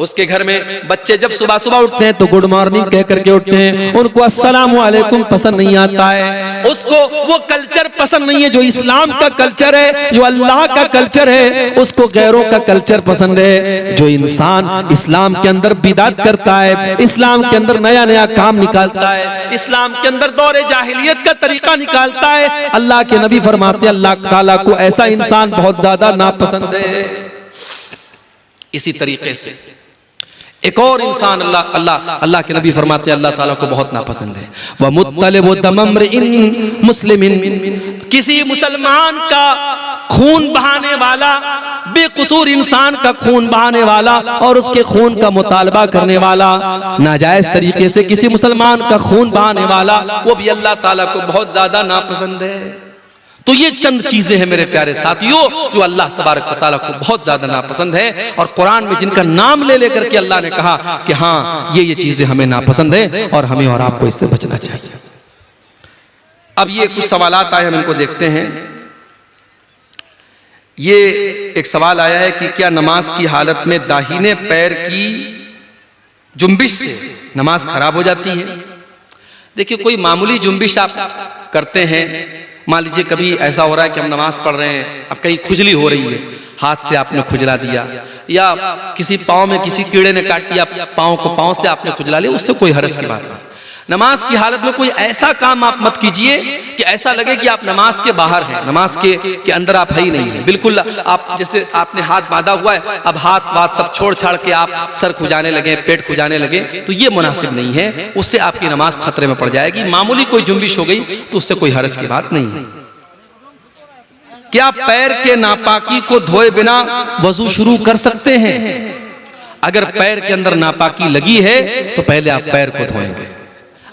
उसके घर में बच्चे जब सुबह सुबह उठते हैं तो गुड मॉर्निंग कह करके उठते हैं, उनको अस्सलाम वालेकुम पसंद नहीं आता है, उसको वो कल्चर पसंद नहीं है जो इस्लाम का कल्चर है, जो अल्लाह का कल्चर है, उसको गैरों का कल्चर पसंद है। जो इंसान इस्लाम के अंदर बिदात करता है, इस्लाम के अंदर नया नया काम निकालता है, इस्लाम के अंदर दौरे जाहिलियत का तरीका निकालता है, अल्लाह के नबी फरमाते हैं अल्लाह ताला को ऐसा इंसान बहुत ज्यादा नापसंद है। इसी तरीके से एक और इंसान अल्लाह के नबी फरमाते हैं अल्लाह ताला को बहुत नापसंद है। वह मुत्तलिबु दमम्रिइन मुस्लिमिन, किसी मुसलमान का खून बहाने वाला, बेकसूर इंसान का खून बहाने वाला और उसके खून का मुतालबा करने वाला, नाजायज तरीके से किसी मुसलमान का खून बहाने वाला, वो भी अल्लाह ताला को बहुत ज्यादा नापसंद है। तो ये चंद चीजें हैं मेरे प्यारे साथियों जो अल्लाह तबारक व तआला को बहुत ज्यादा नापसंद है, और कुरान में जिनका नाम ले लेकर के अल्लाह ने कहा कि हाँ ये चीजें हमें नापसंद है और हमें और आपको इससे बचना चाहिए। अब ये कुछ सवालात आए, हम इनको देखते हैं। ये एक सवाल आया है कि क्या नमाज की हालत में दाहिने पैर की जुम्बिश से नमाज खराब हो जाती है? देखिए, कोई मामूली जुम्बिश आप करते हैं, मान लीजिए कभी ऐसा हो रहा है कि हम नमाज पढ़ रहे हैं, अब कहीं खुजली हो रही है, हाथ से आपने खुजला दिया, या किसी पाँव में किसी कीड़े ने काट दिया, पाँव से आपने खुजला लिया, उससे कोई हर्ज की बात नहीं। नमाज की हालत में कोई ऐसा काम आप मत कीजिए कि ऐसा लगे कि आप नमाज के बाहर हैं, नमाज के अंदर आप है ही नहीं है। बिल्कुल आप जैसे आपने हाथ बांधा हुआ है, अब हाथ सब छोड़ छाड़ के आप सर खुजाने लगे, पेट खुजाने लगे, तो ये मुनासिब नहीं है, उससे आपकी नमाज खतरे में पड़ जाएगी। मामूली कोई जुम्बिश हो गई तो उससे कोई हर्ज की बात नहीं है। क्या पैर के नापाकी को धोए बिना वजू शुरू कर सकते हैं? अगर पैर के अंदर नापाकी लगी है तो पहले आप पैर को धोएंगे,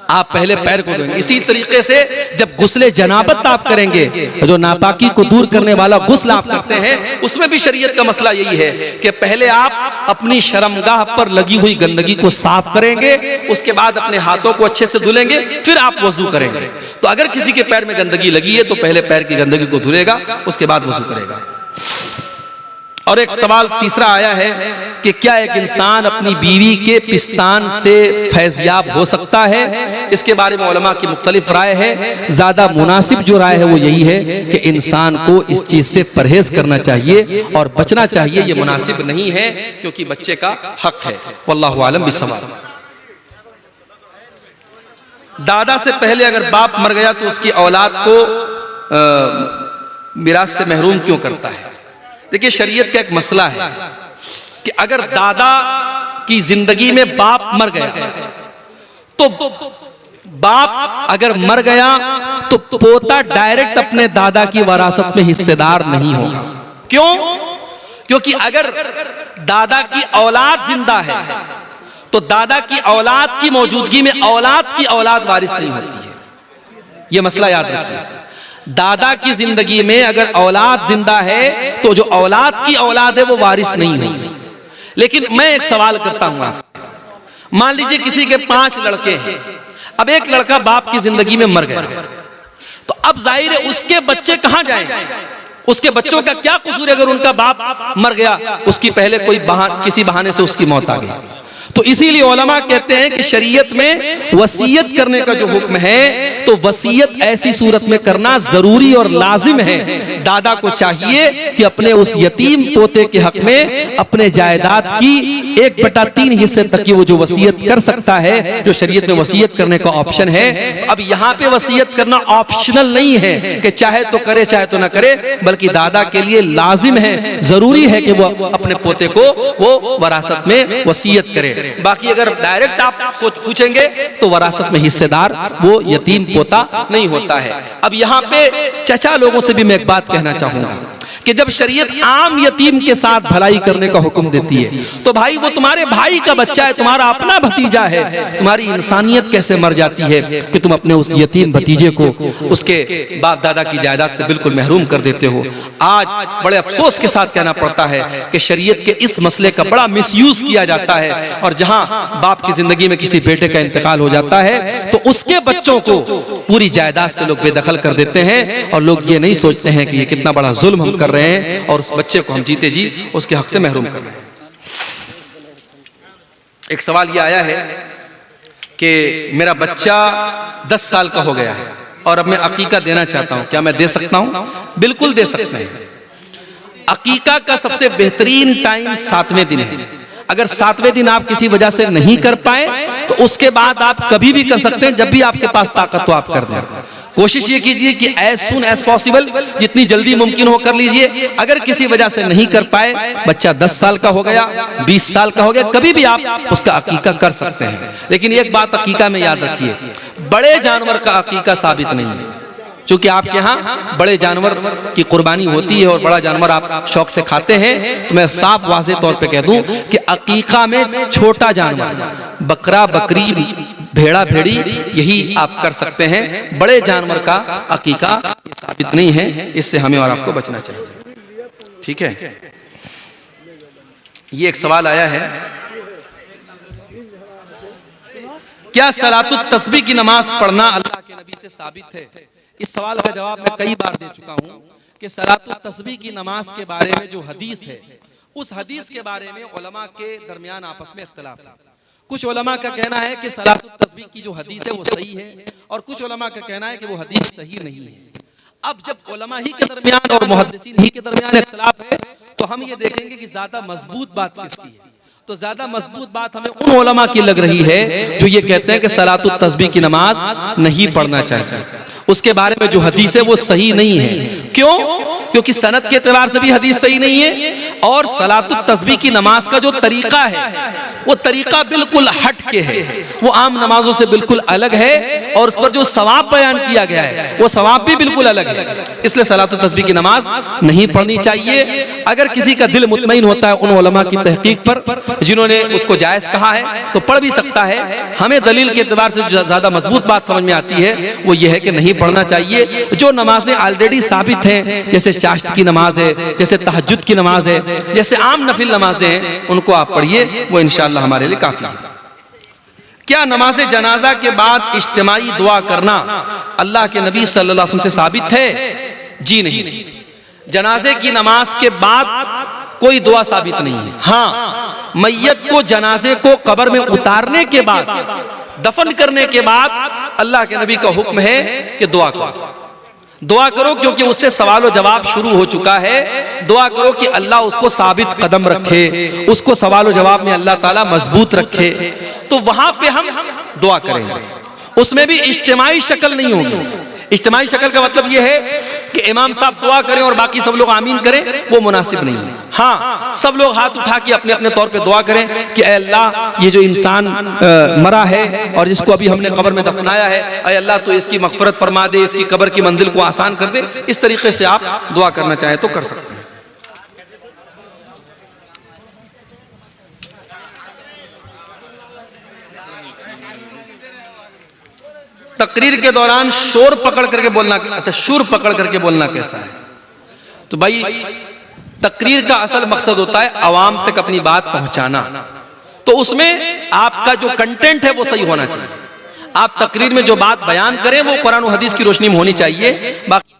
आप पहले पैर को धोएंगे। इसी तरीके से जब गुस्ले जनाबत आप करेंगे, जो नापाकी को दूर करने वाला गुस्ल आप करते हैं, उसमें भी शरीयत का मसला यही है कि पहले आप अपनी शर्मगाह पर लगी हुई गंदगी को साफ करेंगे, उसके बाद अपने हाथों को अच्छे से धुलेंगे, फिर आप वजू करेंगे। तो अगर किसी के पैर में गंदगी लगी है तो पहले पैर की गंदगी को धुलेगा, उसके बाद वजू करेगा। और एक सवाल तीसरा आया है कि क्या एक इंसान अपनी बीवी के पिस्तान से फैज़याब हो सकता है? इसके बारे में उलमा की मुख्तलिफ राय है। ज्यादा मुनासिब जो राय है वो यही है कि इंसान को इस चीज से परहेज करना चाहिए और बचना चाहिए, ये मुनासिब नहीं है क्योंकि बच्चे का हक है। वल्लाहु आलम बिस्सवाब। दादा से पहले अगर बाप मर गया तो उसकी औलाद को मिरास से महरूम क्यों करता है? देखिए, शरीयत का एक मसला है कि अगर दादा की जिंदगी में बाप मर गया तो बाप अगर मर गया तो पोता डायरेक्ट अपने दादा की वरासत में हिस्सेदार नहीं होगा। क्यों? क्योंकि अगर दादा की औलाद जिंदा है तो दादा की औलाद की मौजूदगी में औलाद की औलाद वारिस नहीं होती है। यह मसला याद रखिए। दादा की जिंदगी में अगर औलाद जिंदा है तो जो औलाद की औलाद है वो वारिस नहीं होगी। लेकिन मैं एक सवाल करता हूं आपसे, मान लीजिए किसी के 5 लड़के हैं, अब एक लड़का बाप की जिंदगी में मर गया, तो अब जाहिर है उसके बच्चे कहां जाएंगे? उसके बच्चों का क्या कसूर है अगर उनका बाप मर गया, उसकी पहले किसी बहाने से उसकी मौत आ गई? तो इसीलिए उलमा कहते हैं कि शरीयत में वसीयत करने का जो हुक्म है तो वसीयत ऐसी सूरत में करना जरूरी और लाजिम है। दादा को चाहिए कि अपने उस यतीम पोते के हक में अपने जायदाद की 1/3 हिस्से तक की वो जो वसीयत कर सकता है, जो शरीयत में वसीयत करने का ऑप्शन है। अब यहाँ पे वसीयत करना ऑप्शनल नहीं है कि चाहे तो करे चाहे तो ना करे, बल्कि दादा के लिए लाजिम है, जरूरी है कि वो अपने पोते को वो वरासत में वसीयत करे। बाकी अगर डायरेक्ट आप पूछेंगे तो वरासत में हिस्सेदार वो यतीम पोता नहीं होता है। अब यहाँ पे चचा लोगों से भी मैं एक बात कहना चाहूंगा कि जब शरीयत आम यतीम के साथ भलाई करने का हुक्म देती है तो भाई वो तुम्हारे भाई का बच्चा है, तुम्हारा अपना भतीजा है, तुम्हारी इंसानियत कैसे मर जाती है कि तुम अपने उस यतीम भतीजे को उसके बाप दादा की जायदाद से बिल्कुल महरूम कर देते हो। आज बड़े अफसोस के साथ कहना पड़ता है कि शरीयत के इस मसले का बड़ा मिसयूज किया जाता है, और जहां बाप की जिंदगी में किसी बेटे का इंतकाल हो जाता है तो उसके बच्चों को पूरी जायदाद से लोग बेदखल कर देते हैं, और लोग ये नहीं सोचते हैं कि ये कितना बड़ा जुल्म हम कर रहे हैं और उस बच्चे को हम जीते जी उसके हक से महरूम कर रहे हैं। एक सवाल ये आया है कि मेरा बच्चा 10 साल का हो गया है और अब मैं अकीका देना चाहता हूं, क्या मैं दे सकता हूं? बिल्कुल दे सकते हैं। अकीका का सबसे बेहतरीन टाइम 7वें दिन है। अगर 7वें दिन आप किसी वजह से नहीं कर पाए तो उसके बाद आप कभी भी कर सकते हैं, जब भी आपके पास ताकत हो आप कर दें। कोशिश ये कीजिए कि एज सुन एज पॉसिबल, जितनी जल्दी मुमकिन हो कर लीजिए। अगर किसी वजह से नहीं कर पाए, बच्चा 10 साल का हो गया, 20 साल का हो गया, कभी भी आप उसका अकीका कर सकते हैं। लेकिन एक बात अकीका में याद रखिए, बड़े जानवर का अकीका साबित नहीं है। क्योंकि आपके यहाँ बड़े जानवर की कुर्बानी होती है और बड़ा जानवर आप शौक से खाते हैं, तो मैं साफ वाज़ेह तौर पे कह दूं कि अकीका में छोटा जानवर, बकरा बकरी भेड़ा भेड़ी, यही आप कर सकते हैं। बड़े जानवर का अकीका साबित नहीं है। इससे हमें और आपको बचना चाहिए। ठीक है, ये एक सवाल आया है, क्या सलातुत तस्बीह की नमाज पढ़ना अल्लाह के नबी से साबित है? इस सवाल का जवाब मैं कई बार दे चुका हूं कि सलातुत तस्बीह की नमाज के बारे में जो हदीस है, उस हदीस के बारे में उलमा के दरमियान आपस में इख्तिलाफ है। कुछ उलमा का कहना है कि सलातुत तस्बीह की जो हदीस है वो सही है, और कुछ उलमा का कहना है कि वो हदीस सही नहीं है। अब जब उलमा ही के दरमियान और मुहद्दिसीन ही के दरमियान इख्तिलाफ है, तो हम ये देखेंगे कि ज्यादा मजबूत बात किसकी है। तो ज्यादा मजबूत बात हमें उन उलमा की लग रही है जो ये कहते हैं कि सलातुत तस्बीह की नमाज नहीं पढ़ना चाहिए। उसके बारे में जो हदीस है वो सही नहीं है। क्यों? क्योंकि सनद के एतबार से भी हदीस सही नहीं है, और सलातुत तस्बीह की नमाज का जो तरीका है वो तरीका बिल्कुल हट के है, वो आम नमाजों से बिल्कुल अलग है, और उस पर जो सवाब बयान किया गया है वो सवाब भी बिल्कुल अलग है। इसलिए सलातुत तस्बीह की नमाज नहीं पढ़नी चाहिए। अगर किसी का दिल मुतमईन होता है उन उलमा की तहकीक पर जिन्होंने उसको जायज कहा है, तो पढ़ भी सकता है। हमें दलील के एतबार से जो ज्यादा मजबूत बात समझ में आती है वो ये है कि नहीं पढ़ना चाहिए। जो नमाजें ऑलरेडी साबित हैं, जैसे चाश्त की नमाज है, जैसे तहज्जुद की नमाज है, जैसे आम नफिल नमाजें हैं, उनको आप पढ़िए, वो इंशाअल्लाह हमारे लिए काफी है। क्या नमाज जनाजा के बाद इज्तिमाई दुआ करना अल्लाह के नबी सल्लल्लाहु अलैहि वसल्लम से साबित है? जी नहीं, जनाजे की नमाज के बाद कोई दुआ साबित नहीं है। हाँ, मैयत को जनाजे को कब्र में उतारने के बाद, दफन करने के बाद अल्लाह के नबी का हुक्म है कि दुआ करो, दुआ करो, क्योंकि उससे सवाल और जवाब शुरू हो चुका है। दुआ करो कि अल्लाह उसको साबित कदम रखे, उसको सवाल और जवाब में अल्लाह ताला मजबूत रखे। तो वहां पे हम दुआ करेंगे, उसमें भी इज्तिमाई शक्ल नहीं होगी। इज्तिमाई शक्ल का मतलब यह है कि इमाम साहब दुआ करें और बाकी सब लोग आमीन करें, वो मुनासिब नहीं है। हाँ, सब लोग हाथ उठा के अपने अपने तौर पे दुआ करें कि ऐ अल्लाह, ये जो इंसान मरा है और जिसको अभी हमने कब्र में दफनाया है, ऐ अल्लाह तो इसकी मगफरत फरमा दे, इसकी कब्र की मंजिल को आसान कर दे। इस तरीके से आप दुआ करना चाहें तो कर सकते हैं। तकरीर के दौरान शोर पकड़ करके बोलना, अच्छा शोर पकड़ करके बोलना कैसा है? तो भाई, तकरीर का असल मकसद होता है आवाम तक अपनी बात पहुंचाना। तो उसमें आपका जो कंटेंट है वो सही होना चाहिए। आप तकरीर में जो बात बयान करें वो कुरान और हदीस की रोशनी में होनी चाहिए। बाकी